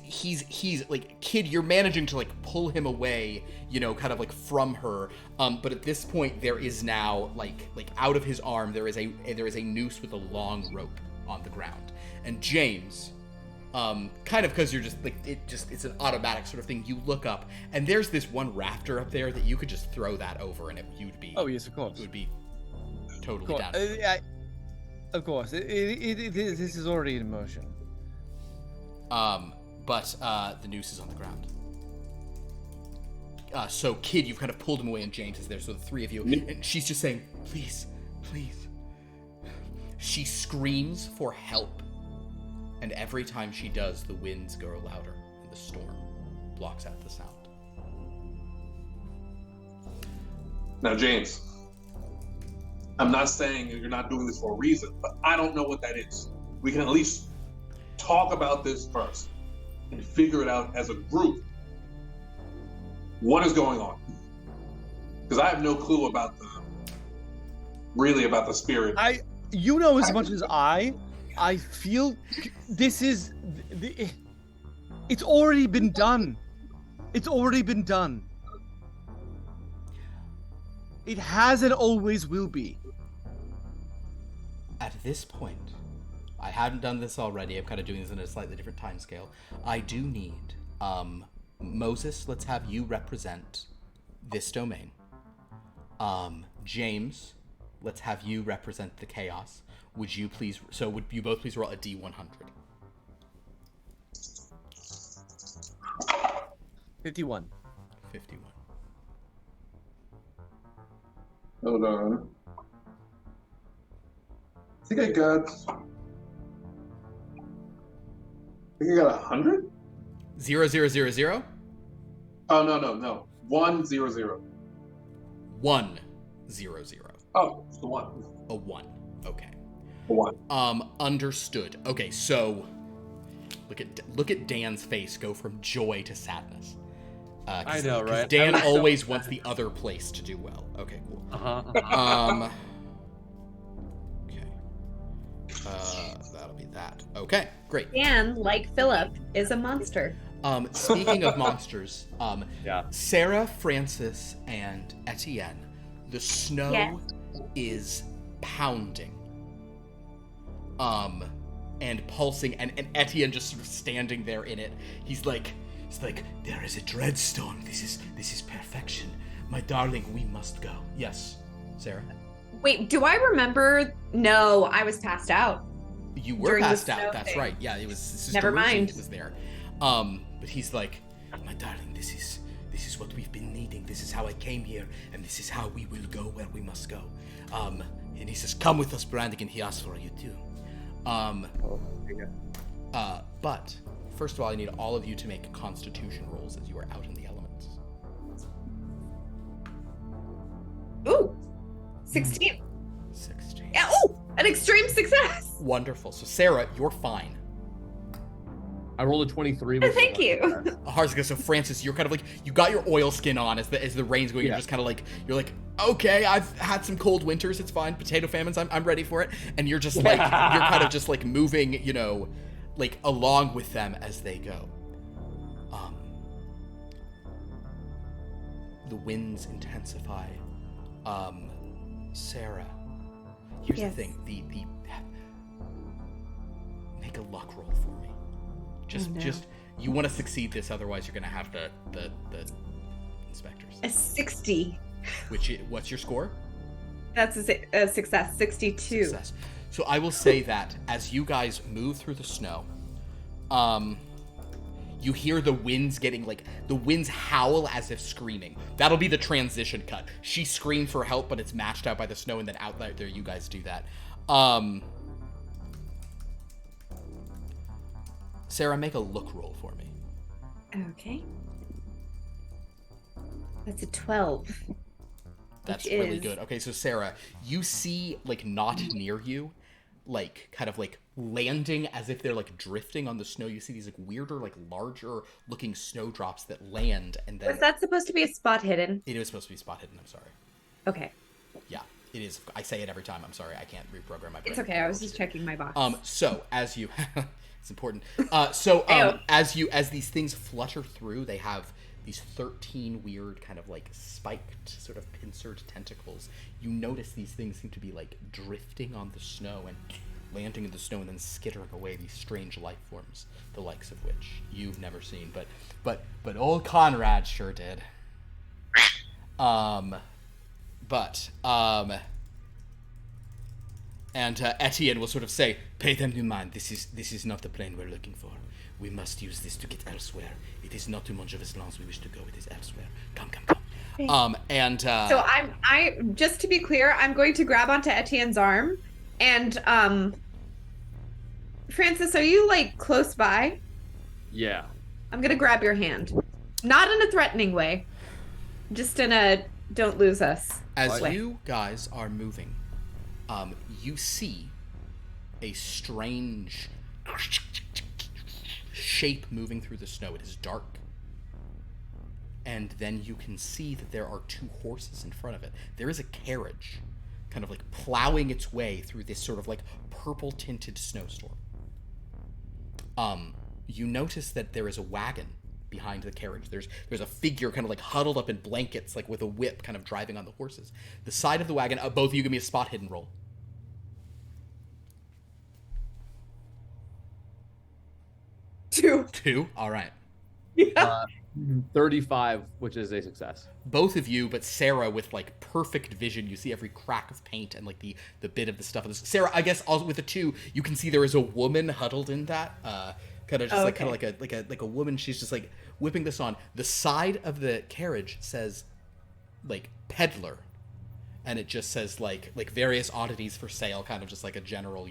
like, Kid, you're managing to like pull him away, kind of like from her. But at this point there is now like out of his arm there is a noose with a long rope on the ground. And James, kind of because you're just like it's an automatic sort of thing, you look up and there's this one rafter up there that you could just throw that over and you'd be Oh yes, of course. it would be totally down. Of course, this is already in motion. But the noose is on the ground. So Kid, you've kind of pulled him away and James is there, so the three of you, and she's just saying, please. She screams for help, And every time she does, the winds grow louder, and the storm blocks out the sound. Now, James, I'm not saying you're not doing this for a reason, but I don't know what that is. We can at least talk about this first and figure it out as a group. What is going on? Because I have no clue about the spirit. You know as much as I feel this is it's already been done. It's already been done. It has and always will be. At this point, I haven't done this already. I'm kind of doing this in a slightly different time scale. I do need Moses, let's have you represent this domain. James, let's have you represent the chaos. Would you both please roll a D100? 51. 51. Hold on. I think I got 100? 0, 0, 0, 0? Oh, no. 1, 0, 0. 1, 0, 0. Oh, it's the 1. A 1. Okay. The 1. Understood. Okay, so look at Dan's face go from joy to sadness. I know, right? Dan always wants the other place to do well. Okay, cool. Okay. That'll be that. Okay, great. Dan, like Philip, is a monster. Speaking of monsters, Yeah. Sarah, Francis, and Etienne, the snow is pounding. And pulsing, and Etienne just sort of standing there in it. He's like, there is a dreadstorm. This is perfection. My darling, we must go. Yes, Sarah? Wait, do I remember? No, I was passed out. You were During the passed out, snow that's thing. right. Yeah, it was Sister Never Lucy mind. that was there. But he's like, my darling, this is what we've been needing. This is how I came here, and this is how we will go where we must go. And he says, come with us, Brandigan. He asked for you too. But first of all, I need all of you to make Constitution rolls as you are out in the elements. Ooh, 16. 16. Yeah, ooh, an extreme success. Wonderful. So Sarah, you're fine. I rolled a 23. Thank you. Harzika, so Francis, you're kind of like, you got your oil skin on as the rain's going. You're just kind of like, you're like, okay, I've had some cold winters. It's fine. Potato famines. I'm ready for it. And you're just like, you're kind of just like moving, like along with them as they go. The winds intensify. Sarah, here's the thing. The make a luck roll for me. Just you want to succeed this, otherwise you're gonna have the inspectors. A 60. What's your score? That's a success. 62. Success. So I will say that as you guys move through the snow, you hear the winds howl as if screaming. That'll be the transition cut. She screamed for help, but it's matched out by the snow, and then out there you guys do that. Sarah, make a look roll for me. Okay. That's a 12. That's really good. Okay, so Sarah, you see, like, not near you, like, kind of, like, landing as if they're, like, drifting on the snow. You see these, like, weirder, like, larger-looking snowdrops that land, and then... Was that supposed to be a spot hidden? It is supposed to be spot hidden, I'm sorry. Okay. Yeah, it is. I say it every time. I'm sorry. I can't reprogram my brain. It's okay. I was just checking my box. So, as you... it's important. As these things flutter through, they have these 13 weird kind of like spiked sort of pincered tentacles. You notice these things seem to be like drifting on the snow and landing in the snow and then skittering away, these strange life forms, the likes of which you've never seen, but old Conrad sure did. And Etienne will sort of say, pay them no mind. This is not the plane we're looking for. We must use this to get elsewhere. It is not too much of as long as we wish to go. It is elsewhere. Come. So I just to be clear, I'm going to grab onto Etienne's arm and Francis, are you like close by? Yeah. I'm gonna grab your hand. Not in a threatening way. Just in a don't lose us As way. you guys are moving, you see a strange shape moving through the snow. It is dark. And then you can see that there are 2 horses in front of it. There is a carriage kind of like plowing its way through this sort of like purple tinted snowstorm. You notice that there is a wagon behind the carriage. There's a figure kind of like huddled up in blankets, like with a whip, kind of driving on the horses. The side of the wagon. Both of you give me a spot hidden roll. 2. 2. All right. Yeah. 35, which is a success. Both of you, but Sarah with like perfect vision. You see every crack of paint and like the bit of the stuff. Sarah, I guess also with a 2, you can see there is a woman huddled in that. Kind of just kind of like a woman. She's just like whipping this on. The side of the carriage says like peddler, and it just says like various oddities for sale, kind of just like a general,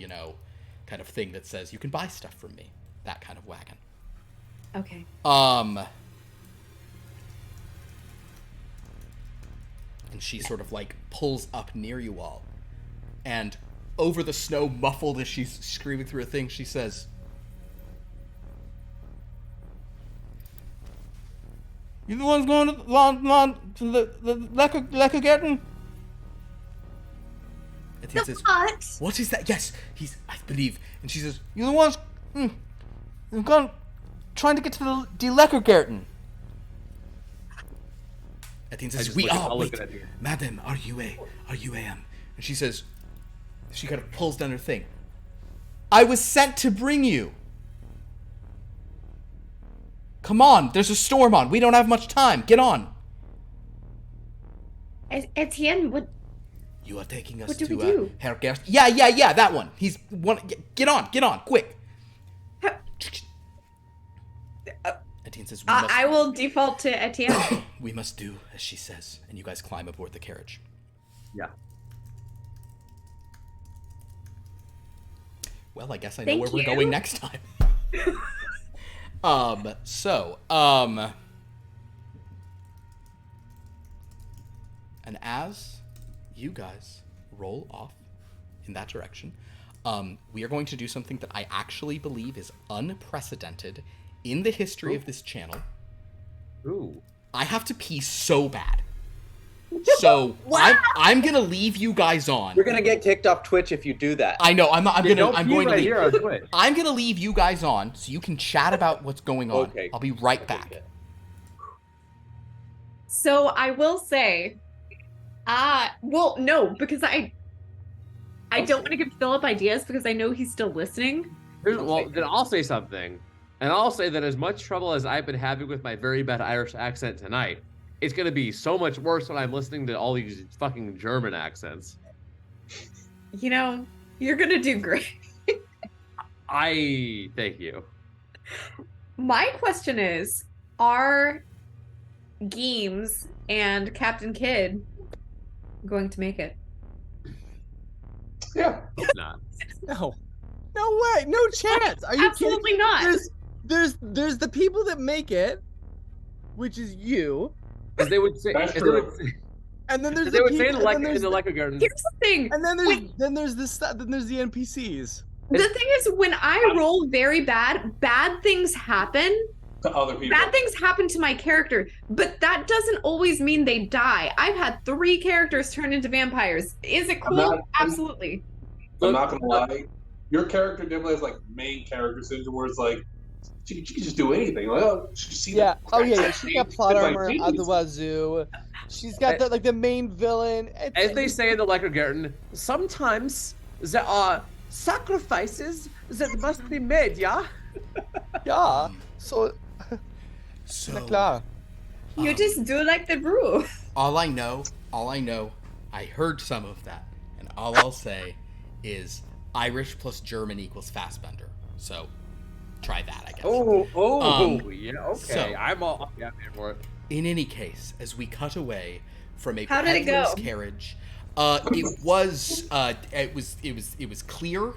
kind of thing that says you can buy stuff from me. That kind of wagon. Okay. And she sort of like pulls up near you all, and over the snow, muffled as she's screaming through a thing, she says, "You the ones going to the Leckergarten?" Etienne says, What? "What is that?" "Yes, I believe." And she says, "You the ones gone trying to get to the Leckergarten?" Etienne says, "Wait, madam, are you a And she says, she kind of pulls down her thing. "I was sent to bring you. Come on, there's a storm on. We don't have much time. Get on." Etienne, what? "You are taking us What do to we do? Herr Gerst." Yeah, that one. He's one. Get on, quick. Etienne says, I will default to Etienne. "We must do as she says." And you guys climb aboard the carriage. Yeah. Well, I guess I know Thank where we're you. going next time. And as you guys roll off in that direction, we are going to do something that I actually believe is unprecedented in the history of this channel. Ooh. I have to pee so bad. So I'm gonna leave you guys on. You're gonna get kicked off Twitch if you do that. I know. I'm going to leave. Here on Twitch. I'm gonna leave you guys on so you can chat about what's going on. Okay. I'll be right back. Okay. So I will say, well, no, because I don't want to give Philip ideas because I know he's still listening. Well, then I'll say something. And I'll say that as much trouble as I've been having with my very bad Irish accent tonight, it's going to be so much worse when I'm listening to all these fucking German accents. You're going to do great. Thank you. My question is, are Geems and Captain Kidd going to make it? Yeah. Hope not. No way, no chance. Are you Absolutely kidding? not. There's the people that make it, which is you, As they would say, That's as true. and then there's they the would say people, in the Leica Garden. Here's the thing. and then there's the NPCs. The thing is, when I roll very bad things happen. To other people. Bad things happen to my character, but that doesn't always mean they die. I've had 3 characters turn into vampires. Is it cool? Absolutely. I'm not gonna lie. Your character definitely has like main character syndrome where it's like she can just do anything. Like, oh, she see Yeah. the Oh yeah. cracks She in got paint. plot It's like, armor geez. out the wazoo. She's got the main villain. As they say in the Leica Garden, sometimes there are sacrifices that must be made, yeah? Yeah. So. So Na klar. You just do like the brew. all I know, I heard some of that, and all I'll say is Irish plus German equals Fassbender. So try that, I guess. Yeah, okay. so- I'm here for it. In any case, as we cut away from a How did it peddler's go? carriage, it was clear.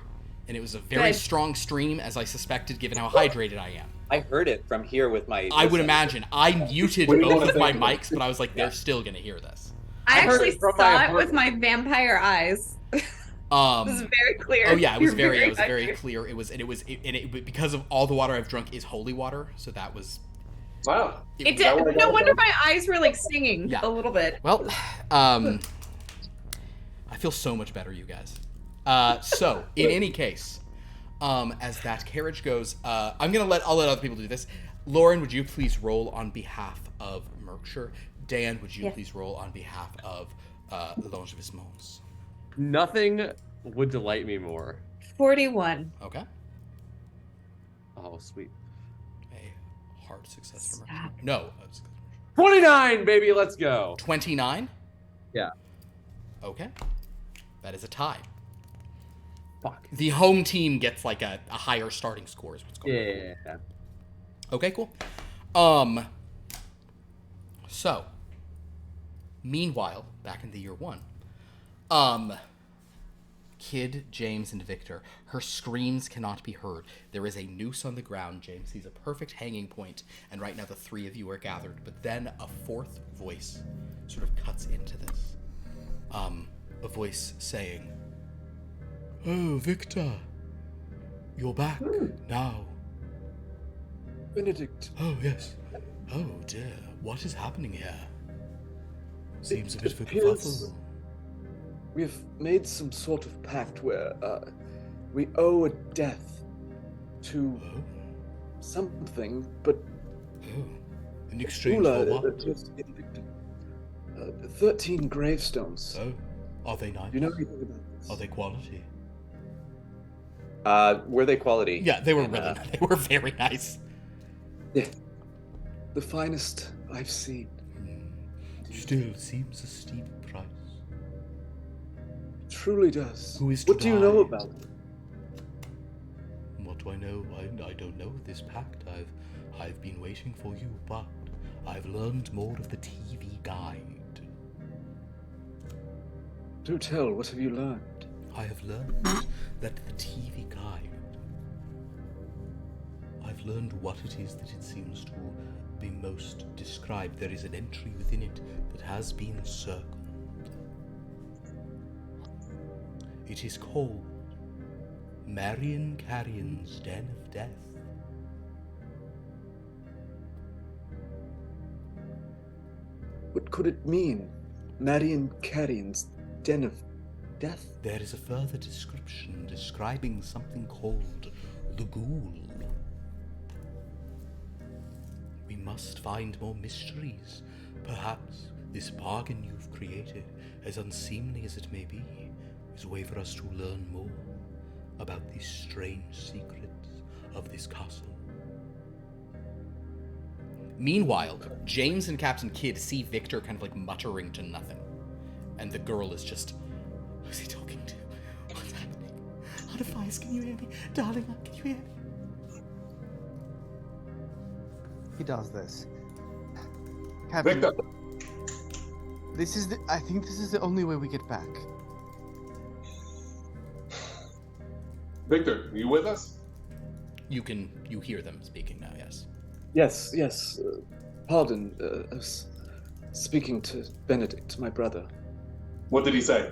And it was a very Good. strong stream, as I suspected, given how hydrated I am. I heard it from here with my. I would imagine. I muted We both wanna of my thank you. mics, but I was like, they're still going to hear this. I I heard actually it from my saw it apartment. with my vampire eyes. It was very clear. Oh yeah, it was You're very accurate. clear. It was because of all the water I've drunk is holy water, so that was. Wow. It That did. worked No out wonder well. my eyes were like stinging Yeah. a little bit. Well, I feel so much better, you guys. So in any case, as that carriage goes, I'll let other people do this. Lauren, would you please roll on behalf of Mirkshire? Dan, would you Yes. please roll on behalf of Longevismons? Nothing would delight me more. 41. Okay. Oh, sweet. A hard success for Stop. Mirkshire. No. 29, baby, let's go. 29? Yeah. Okay. That is a tie. Fuck. The home team gets like a higher starting score is what's going on. Yeah. Okay, cool. So, meanwhile, back in the year 1, Kid, James, and Victor, her screams cannot be heard. There is a noose on the ground. James sees a perfect hanging point, and right now the three of you are gathered. But then a fourth voice sort of cuts into this. A voice saying, "Oh, Victor, you're back now." Benedict, Oh, yes. Oh, dear. What is happening here? Seems a bit of a appears kerfuffle. we have made some sort of pact where we owe a death to Oh, something, but oh. In exchange Ula, for what? 13 gravestones. Oh, are they nice? Do you know anything about this? Are they quality? Were they quality? Yeah, they were really nice. They were very nice. Yeah, the finest I've seen. Still seems a steep price. Truly does. Who is to What do you know die? about it? What do I know? I don't know this pact. I've been waiting for you, but I've learned more of the TV guide. Do tell, what have you learned? I have learned that the TV guide. I've learned what it is that it seems to be most described. There is an entry within it that has been circled. It is called Marion Carrion's Den of Death. What could it mean? Marion Carrion's Den of Death? There is a further description describing something called the Ghoul. We must find more mysteries. Perhaps this bargain you've created, as unseemly as it may be, is a way for us to learn more about these strange secrets of this castle. Meanwhile, James and Captain Kidd see Victor kind of like muttering to nothing. And the girl is just, who's he talking to? What's happening? Artifice, can you hear me? Darling, can you hear me? He does this. Captain, Victor, I think this is the only way we get back. Victor, are you with us? You hear them speaking now, yes. Yes. Pardon, I was speaking to Benedict, my brother. What did he say?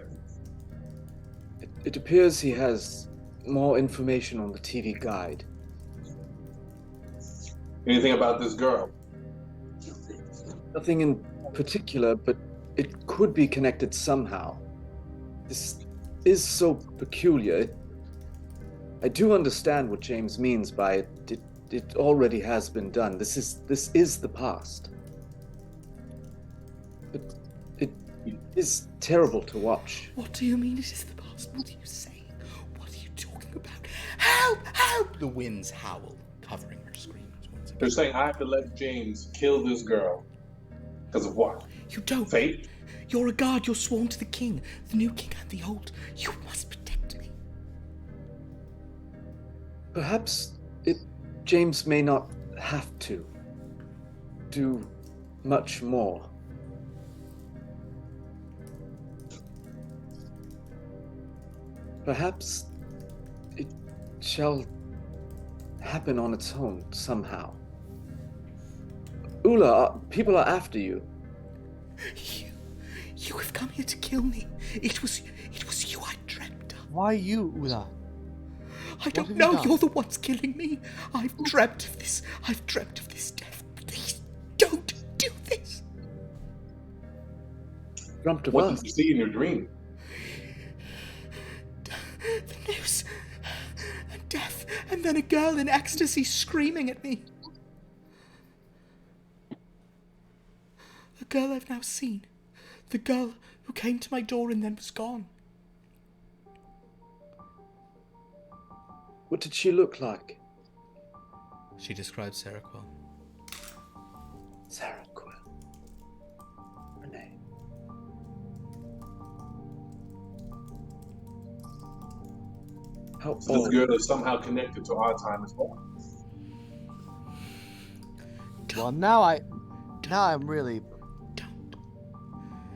It appears he has more information on the TV guide. Anything about this girl? Nothing in particular, but it could be connected somehow. This is so peculiar. I do understand what James means by it. It already has been done. This is the past. But it is terrible to watch. What do you mean it is the past? What are you saying? What are you talking about? Help! Help! The winds howl, covering her screams once They're again. saying I have to let James kill this girl. Because of what? You don't. Fate? You're a guard. You're sworn to the king. The new king and the old. You must protect me. Perhaps James may not have to do much more. Perhaps shall happen on its own somehow. Ula, people are after you. You have come here to kill me. It was you I dreamt of. Why you, Ula? I don't have you know. done? You're the ones killing me. I've dreamt of this. I've dreamt of this death. Please don't do this. Dreamt of What us. did you see in your dream? The news. And death. And then a girl in ecstasy screaming at me. The girl I've now seen. The girl who came to my door and then was gone. What did she look like? She described Sarah Quill. Sarah Quill. Renee. How So this old? girl is somehow connected to our time as well. Well, now I'm really. Don't.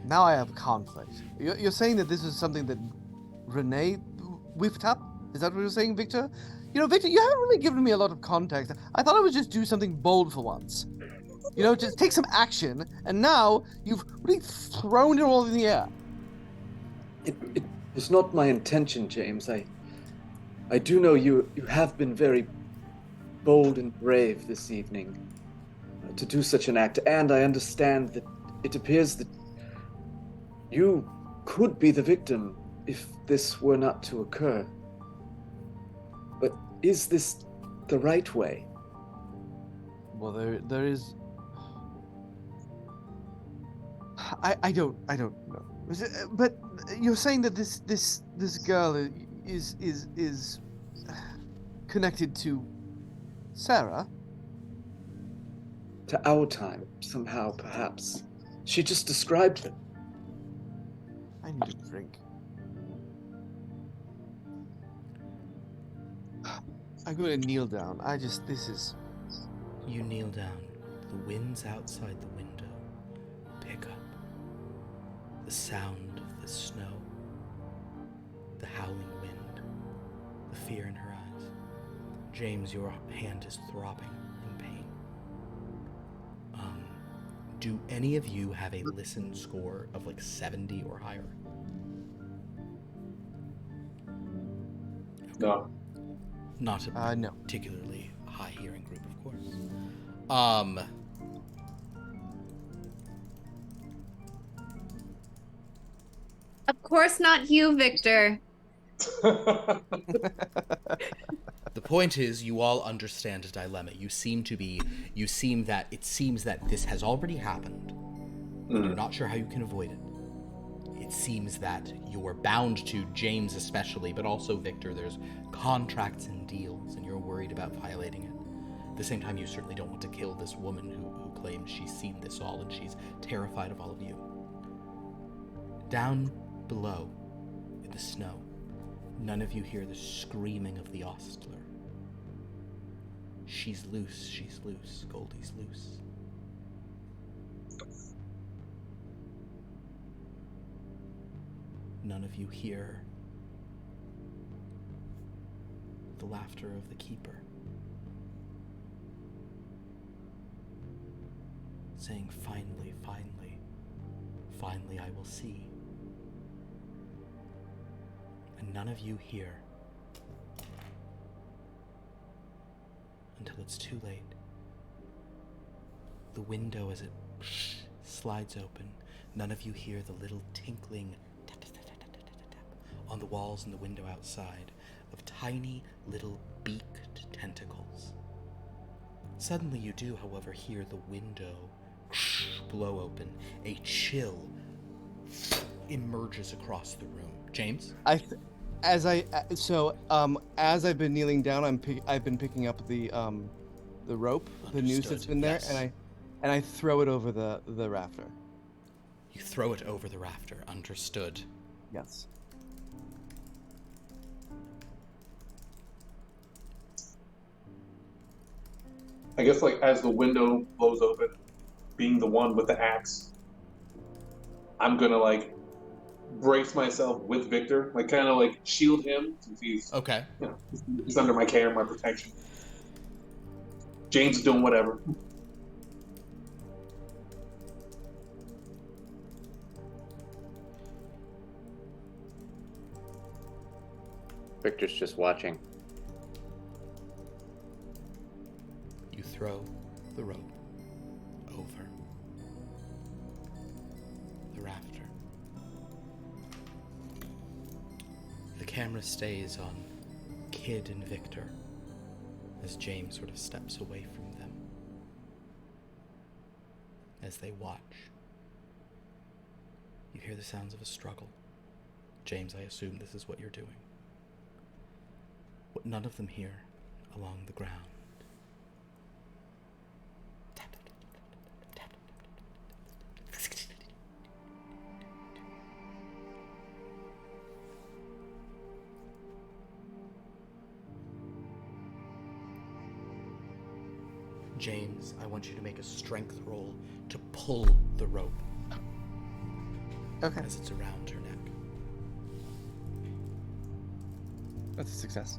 Now I have conflict. You're saying that this is something that Renee whipped up? Is that what you're saying, Victor? You know, Victor, you haven't really given me a lot of context. I thought I would just do something bold for once. You know, just take some action, and now you've really thrown it all in the air. It was not my intention, James. I do know you have been very bold and brave this evening to do such an act, and I understand that it appears that you could be the victim if this were not to occur. But is this the right way? Well, there is. I don't know. But you're saying that this girl is connected to Sarah? To our time, somehow, perhaps. She just described it. I need a drink. I'm going to kneel down. This is. You kneel down. The winds outside the window pick up. The sound of the snow. The howling wind. The fear in her eyes. James, your hand is throbbing in pain. Do any of you have a listen score of like 70 or higher? No. Not a No. particularly high hearing group, of course. Of course not you, Victor. The point is, you all understand a dilemma. It seems that this has already happened. You're not sure how you can avoid it. It seems that you're bound to, James especially, but also Victor. There's contracts and deals, and you're worried about violating it. At the same time, you certainly don't want to kill this woman who claims she's seen this all, and she's terrified of all of you. Down below, in the snow, none of you hear the screaming of the ostler. She's loose, Goldie's loose. None of you hear the laughter of the keeper, saying, finally, finally I will see. And none of you hear until it's too late. The window, as it slides open, none of you hear the little tinkling tap, tap, tap, tap, tap, tap, tap, on the walls and the window outside of tiny little beaked tentacles. Suddenly you do, however, hear the window blow open. A chill emerges across the room. James? As I've been kneeling down, I've been picking up the rope, the noose that's been there, yes. and I throw it over the rafter. You throw it over the rafter. Understood. Yes. I guess like as the window blows open, being the one with the axe, I'm gonna like brace myself with Victor, like kind of like shield him since he's Okay. he's under my care, my protection. James is doing whatever. Victor's just watching. You throw the rope over the rafter. The camera stays on Kid and Victor as James sort of steps away from them. As they watch, you hear the sounds of a struggle. James, I assume this is what you're doing. What none of them hear along the ground. James, I want you to make a strength roll to pull the rope Okay. as it's around her neck. That's a success.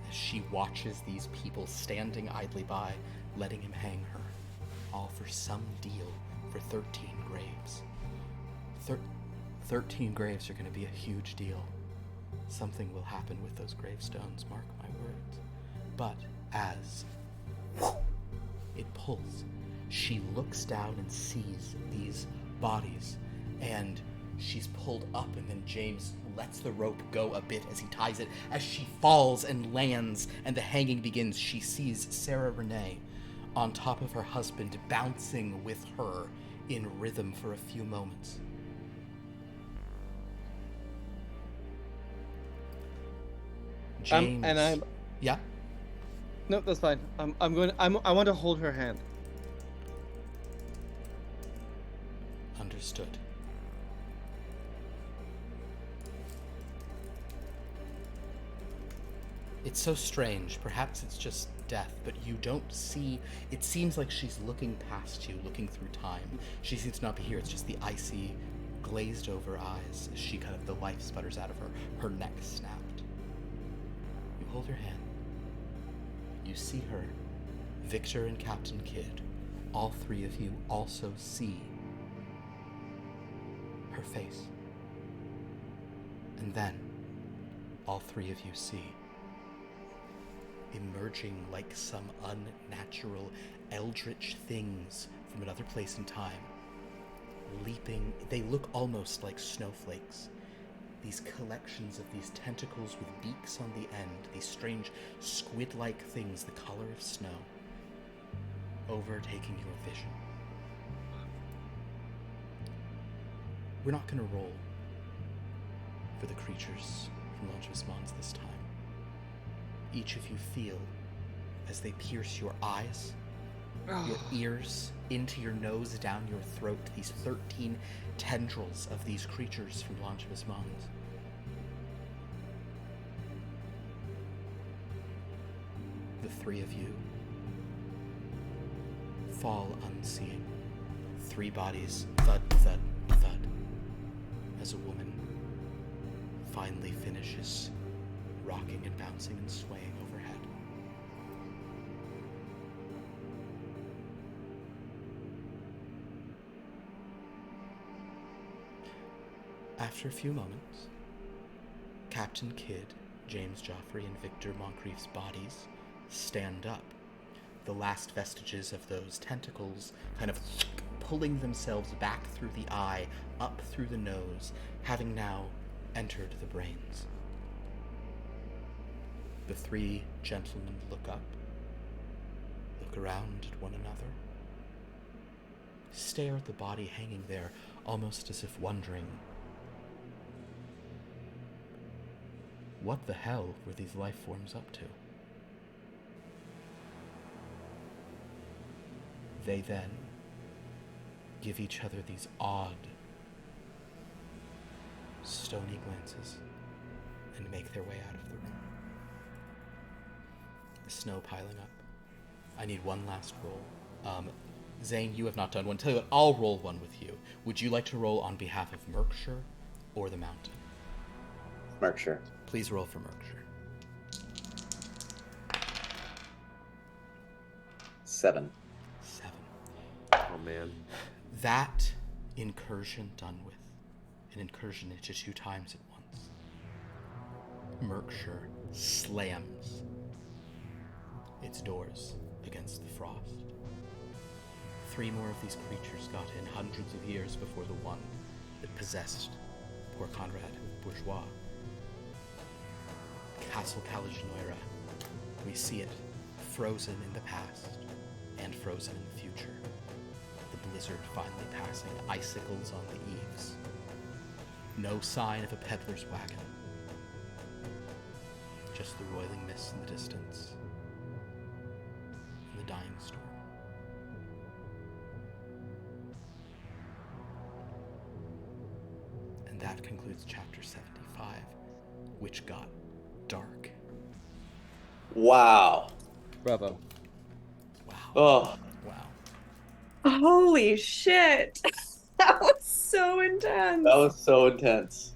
As she watches these people standing idly by, letting him hang her, all for some deal for 13 graves. 13 graves are going to be a huge deal. Something will happen with those gravestones, mark my words. But as it pulls, she looks down and sees these bodies, and she's pulled up, and then James lets the rope go a bit as he ties it. As she falls and lands and the hanging begins, she sees Sarah Renee on top of her husband, bouncing with her in rhythm for a few moments. James. And I'm. Yeah? No, that's fine. I want to hold her hand. Understood. It's so strange. Perhaps it's just death, but you don't see... It seems like she's looking past you, looking through time. She seems to not be here. It's just the icy, glazed-over eyes as she kind of... The life sputters out of her. Her neck snapped. You hold her hand. You see her. Victor and Captain Kidd. All three of you also see her face. And then, all three of you see, emerging like some unnatural, eldritch things from another place and time, leaping. They look almost like snowflakes. These collections of these tentacles with beaks on the end, these strange squid-like things the color of snow, overtaking your vision. We're not going to roll for the creatures from Longevous Mons this time. Each of you feel as they pierce your eyes, your ears, into your nose, down your throat, these 13 tendrils of these creatures from Longevous Mons. The three of you fall unseeing. Three bodies, thud, thud, thud, as a woman finally finishes rocking and bouncing and swaying overhead. After a few moments, Captain Kidd, James Joffrey, and Victor Moncrief's bodies stand up. The last vestiges of those tentacles kind of pulling themselves back through the eye, up through the nose, having now entered the brains. The three gentlemen look up, look around at one another, stare at the body hanging there, almost as if wondering, what the hell were these life forms up to? They then give each other these odd, stony glances and make their way out of the room. The snow piling up, I need one last roll. Zane, you have not done one. Tell you what, I'll roll one with you. Would you like to roll on behalf of Mirkshire or the mountain? Mirkshire. Please roll for Mirkshire. 7. 7. Oh man. That incursion done with, an incursion into 2 times at once. Mirkshire slams its doors against the frost. 3 more of these creatures got in hundreds of years before the one that possessed poor Conrad of Bourgeois. Castle Caliginoira. We see it frozen in the past and frozen in the future. The blizzard finally passing, icicles on the eaves. No sign of a peddler's wagon. Just the roiling mist in the distance. And the dying storm. And that concludes chapter 75, which got dark. Wow. Bravo. Wow. Oh. Wow. Holy shit. That was so intense. That was so intense.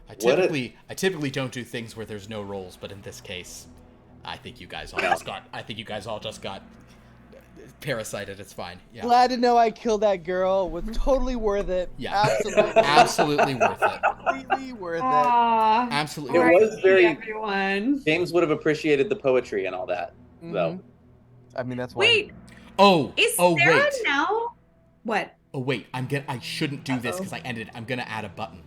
I What a- typically don't do things where there's no rolls, but in this case, I think you guys all just got parasited. It's fine. Yeah. Glad to know I killed that girl. Was totally worth it. Yeah. Absolutely. Absolutely worth it. Completely worth it. Aw. Absolutely. It worth was very- everyone. James would have appreciated the poetry and all that, though. Mhm. I mean, that's why. Wait, Oh. is oh Sarah wait. now? What? Oh wait. I shouldn't do this Uh-oh. because I'm gonna add a button.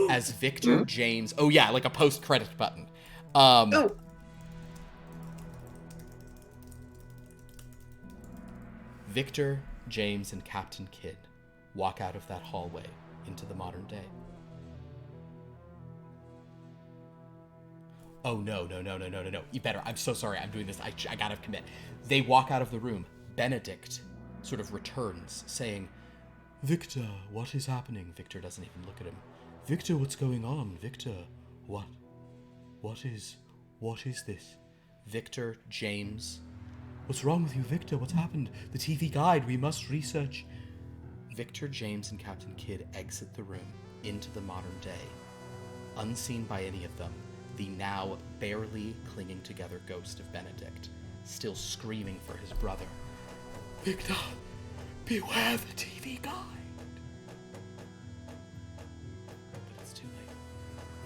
As Victor James. Oh yeah, like a post-credit button. Oh. Victor, James, and Captain Kidd walk out of that hallway into the modern day. Oh, no. You better. I'm so sorry. I'm doing this. I gotta commit. They walk out of the room. Benedict sort of returns, saying, Victor, what is happening? Victor doesn't even look at him. Victor, what's going on? Victor, what is this? Victor, James. What's wrong with you, Victor? What's happened? The TV guide, we must research. Victor, James, and Captain Kidd exit the room into the modern day. Unseen by any of them, the now barely clinging together ghost of Benedict, still screaming for his brother. Victor, beware the TV guide. But it's too late,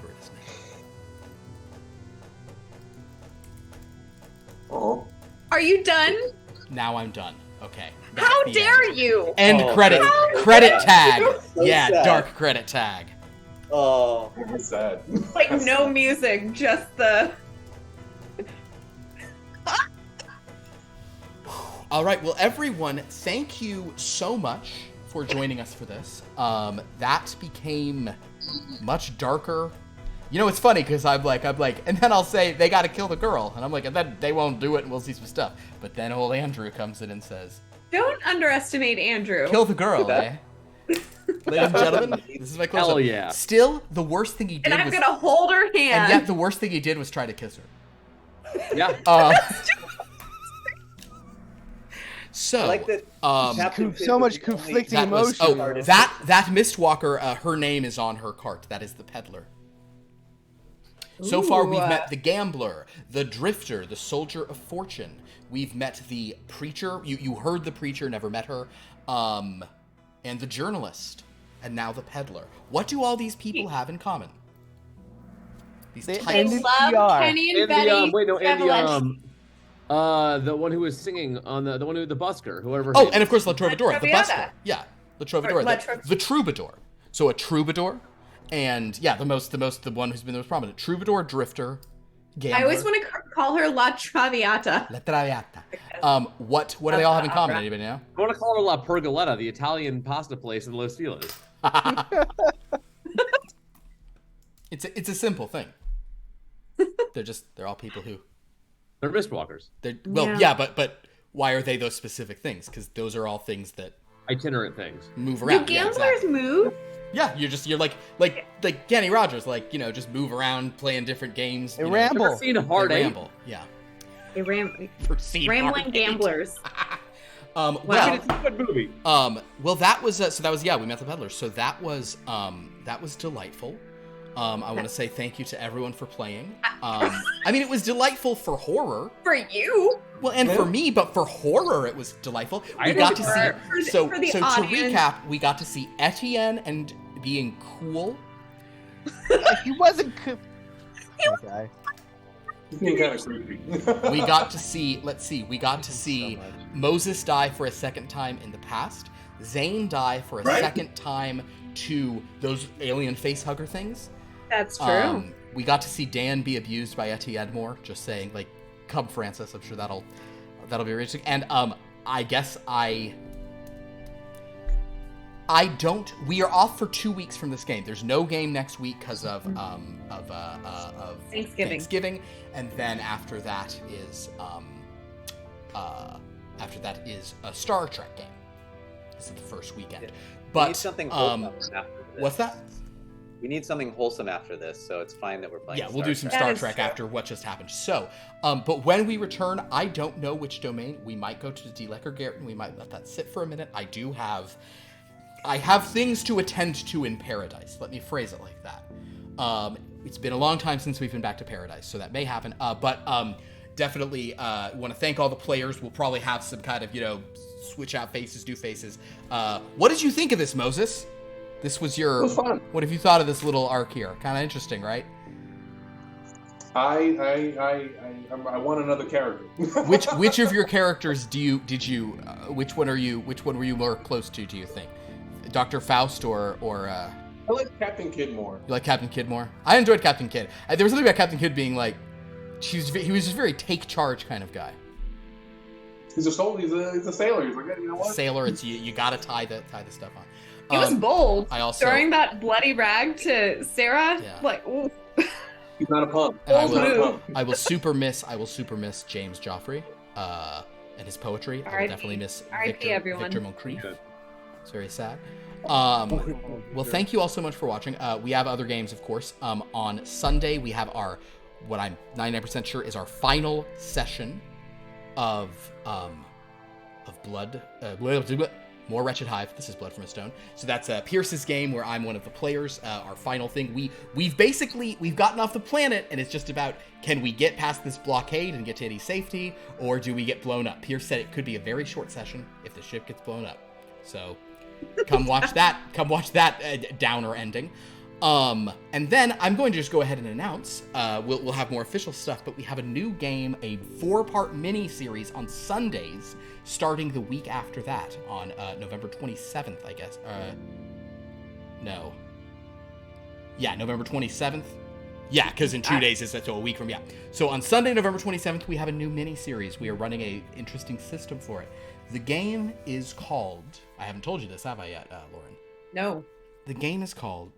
for it is now. Oh. Are you done? Now I'm done. Okay. How That's the dare end. you? End Oh, credit. How Credit dare tag. you? So Yeah, sad. dark credit tag. Oh. That's sad. Like no music, just the. All right, well, everyone, thank you so much for joining us for this. That became much darker. You know, it's funny because I'm like, and then I'll say they got to kill the girl, and I'm like, and then they won't do it, and we'll see some stuff. But then old Andrew comes in and says, Don't underestimate Andrew. "Kill the girl, eh?" Ladies and gentlemen, this is my close-up. Hell yeah. Still, the worst thing he did And I'm was, gonna hold her and hand. yet the worst thing he did was try to kiss her. Yeah. So, I like that. Captain Kidd so was much the only- conflicting that was, emotion. that Mistwalker, her name is on her cart. That is the peddler. So far, we've met the gambler, the drifter, the soldier of fortune. We've met the preacher. You heard the preacher, never met her. And the journalist. And now the peddler. What do all these people have in common? These They They ended love PR. Kenny and And Betty. the one who was singing on the one who the busker, whoever. Oh, and of course La Trovadora, the Traviata. busker. Yeah, La Trovadora, La the troubadour. So a troubadour, and yeah, the one who's been the most prominent. Troubadour, drifter, gambler. I always want to call her La Traviata. La Traviata. What do they all have in common? Anybody know? I want to call her La Pergoletta, the Italian pasta place in Los Feliz. It's a simple thing. They're all people who They're mistwalkers, yeah, but why are they those specific things? Because those are all things that itinerant things. move Do around. gamblers Yeah, exactly. move? Yeah, you're like Kenny Rogers, like, you know, just move around, playing different games. They you know. ramble. Ever seen They Hard Eight? ramble. Yeah. They Proceed rambling hard. gamblers. I mean, Well, it's a good movie. well, that was yeah, we met the peddlers. So that was delightful. I want to say thank you to everyone for playing. I mean, it was delightful for horror. For you. Well, and for me, but for horror, it was delightful. We I got did to for- see. So for the to audience. recap, we got to see Etienne and being cool. He wasn't. Okay. It's being kind of creepy. We got to see. Let's see. We got to see So much. Moses die for a second time in the past. Zane die for a Right. second time to those alien face hugger things. That's true. We got to see Dan be abused by Etienne more. Just saying, like, come Francis. I'm sure that'll be very interesting. And I guess I don't. We are off for 2 weeks from this game. There's no game next week because of Thanksgiving. and then after that is a Star Trek game. This is the first weekend. Yeah. We But need something wholesome after this. what's that? We need something wholesome after this, so it's fine that we're playing. Yeah, we'll Star do some Trek. Star is Trek true. after what just happened. So, but when we return, I don't know which domain. We might go to the Delec or Garrett, and we might let that sit for a minute. I have things to attend to in Paradise. Let me phrase it like that. It's been a long time since we've been back to Paradise, so that may happen. But definitely want to thank all the players. We'll probably have some kind of, you know, switch out faces, do faces. What did you think of this, Moses? This was your. It was fun. What have you thought of this little arc here? Kind of interesting, right? I want another character. Which of your characters which one were you more close to, do you think? Dr. Faust or I like Captain Kidd more. you like Captain Kidd more? I enjoyed Captain Kidd. There was something about Captain Kidd being like he was just very take charge kind of guy. He's a soldier. He's a sailor. He's like, you know what? Sailor, it's you got to tie the stuff on. He was bold. I also Throwing that bloody rag to Sarah. Yeah. Like, ooh. He's not a pump. and I He's not a will, pump. I will super miss James Joffrey and his poetry. I will R.I.P. definitely miss R.I.P. everyone. Victor Moncrief. Good. It's very sad. Well, thank you all so much for watching. We have other games, of course. On Sunday, we have our, what I'm 99% sure is our final session of Blood, More Wretched Hive. This is Blood from a Stone. So that's Pierce's game where I'm one of the players. Our final thing. We've gotten off the planet, and it's just about, can we get past this blockade and get to any safety, or do we get blown up? Pierce said it could be a very short session if the ship gets blown up. So come watch that. Come watch that downer ending. And then I'm going to just go ahead and announce, we'll have more official stuff, but we have a new game, a 4-part mini-series on Sundays, starting the week after that, on November 27th, I guess. No. Yeah, November 27th. Yeah, because in 2 days is so a week from, yeah. So on Sunday, November 27th, we have a new mini-series. We are running a interesting system for it. The game is called, I haven't told you this, have I yet, Lauren? No. The game is called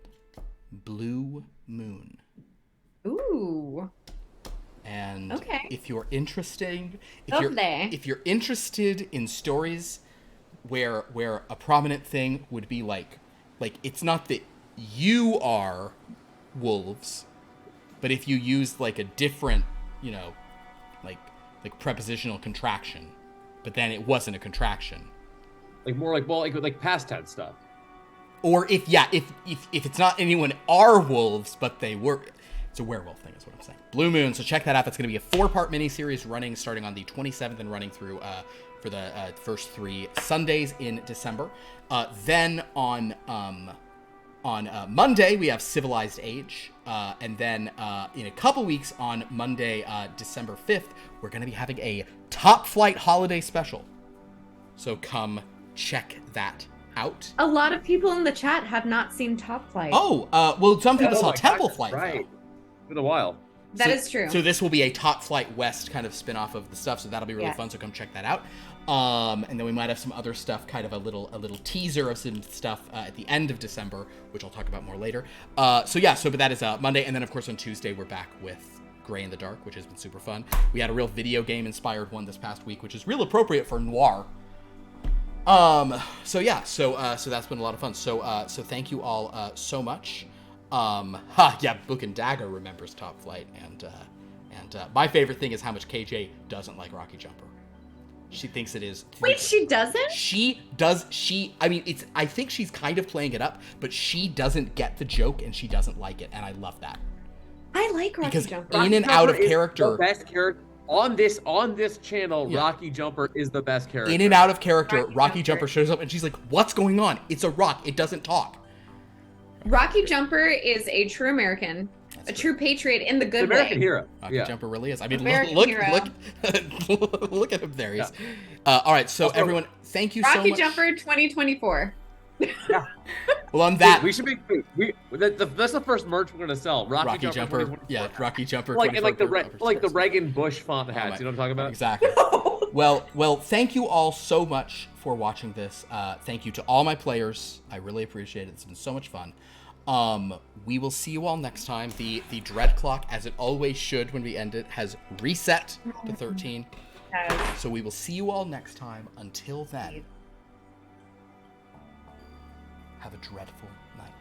Blue Moon. Ooh. And Okay. if you're interested, Lovely. if you're interested in stories where a prominent thing would be like it's not that you are wolves, but if you used like a different, you know, like prepositional contraction, but then it wasn't a contraction. Like more like, well, like past tense stuff. Or if it's not anyone are wolves, but they were, it's a werewolf thing is what I'm saying. Blue Moon, so check that out. That's going to be a 4-part miniseries running starting on the 27th and running through for the first 3 Sundays in December. Then on Monday we have Civilized Age, and then in a couple weeks on Monday, December 5th, we're going to be having a Top Flight holiday special. So come check that out. A lot of people in the chat have not seen Top Flight. Oh, well, some people Oh saw my Temple God, Flight. right. Though. It's been a while. That is true. So this will be a Top Flight West kind of spin-off of the stuff, so that'll be really Yes. fun, so come check that out. And then we might have some other stuff, kind of a little teaser of some stuff at the end of December, which I'll talk about more later. But that is Monday, and then of course on Tuesday we're back with Gray in the Dark, which has been super fun. We had a real video game inspired one this past week, which is real appropriate for noir. So yeah, so that's been a lot of fun. So thank you all so much. Yeah, Book and Dagger remembers Top Flight, and my favorite thing is how much KJ doesn't like Rocky Jumper. She thinks it is. Wait, she doesn't? She does. I mean, I think she's kind of playing it up, but she doesn't get the joke and she doesn't like it, and I love that. I like Rocky Because Jumper. in and out of Jumper is character, the best character on this channel. Yeah. Rocky Jumper is the best character. in and out of character, Rocky Rocky Jumper Jumper shows up and she's like, "What's going on? It's a rock. It doesn't talk." Rocky Jumper is a true American, a true patriot in the good American way. hero. Rocky Yeah. Jumper really is. I mean, American look, hero. look at him there. He's. All right, so Also, everyone, thank you so Rocky much. Jumper 2024. Well, on that, We should make that's the first merch we're gonna sell. Rocky, Jumper, 2024. yeah, Rocky Jumper, Like in like the 24. Reagan Bush font hats. my- You know what I'm talking about? Exactly. Well, thank you all so much for watching this. Thank you to all my players. I really appreciate it. It's been so much fun. We will see you all next time. The dread clock, as it always should when we end it, has reset to 13. Yes. So we will see you all next time. Until then, have a dreadful night.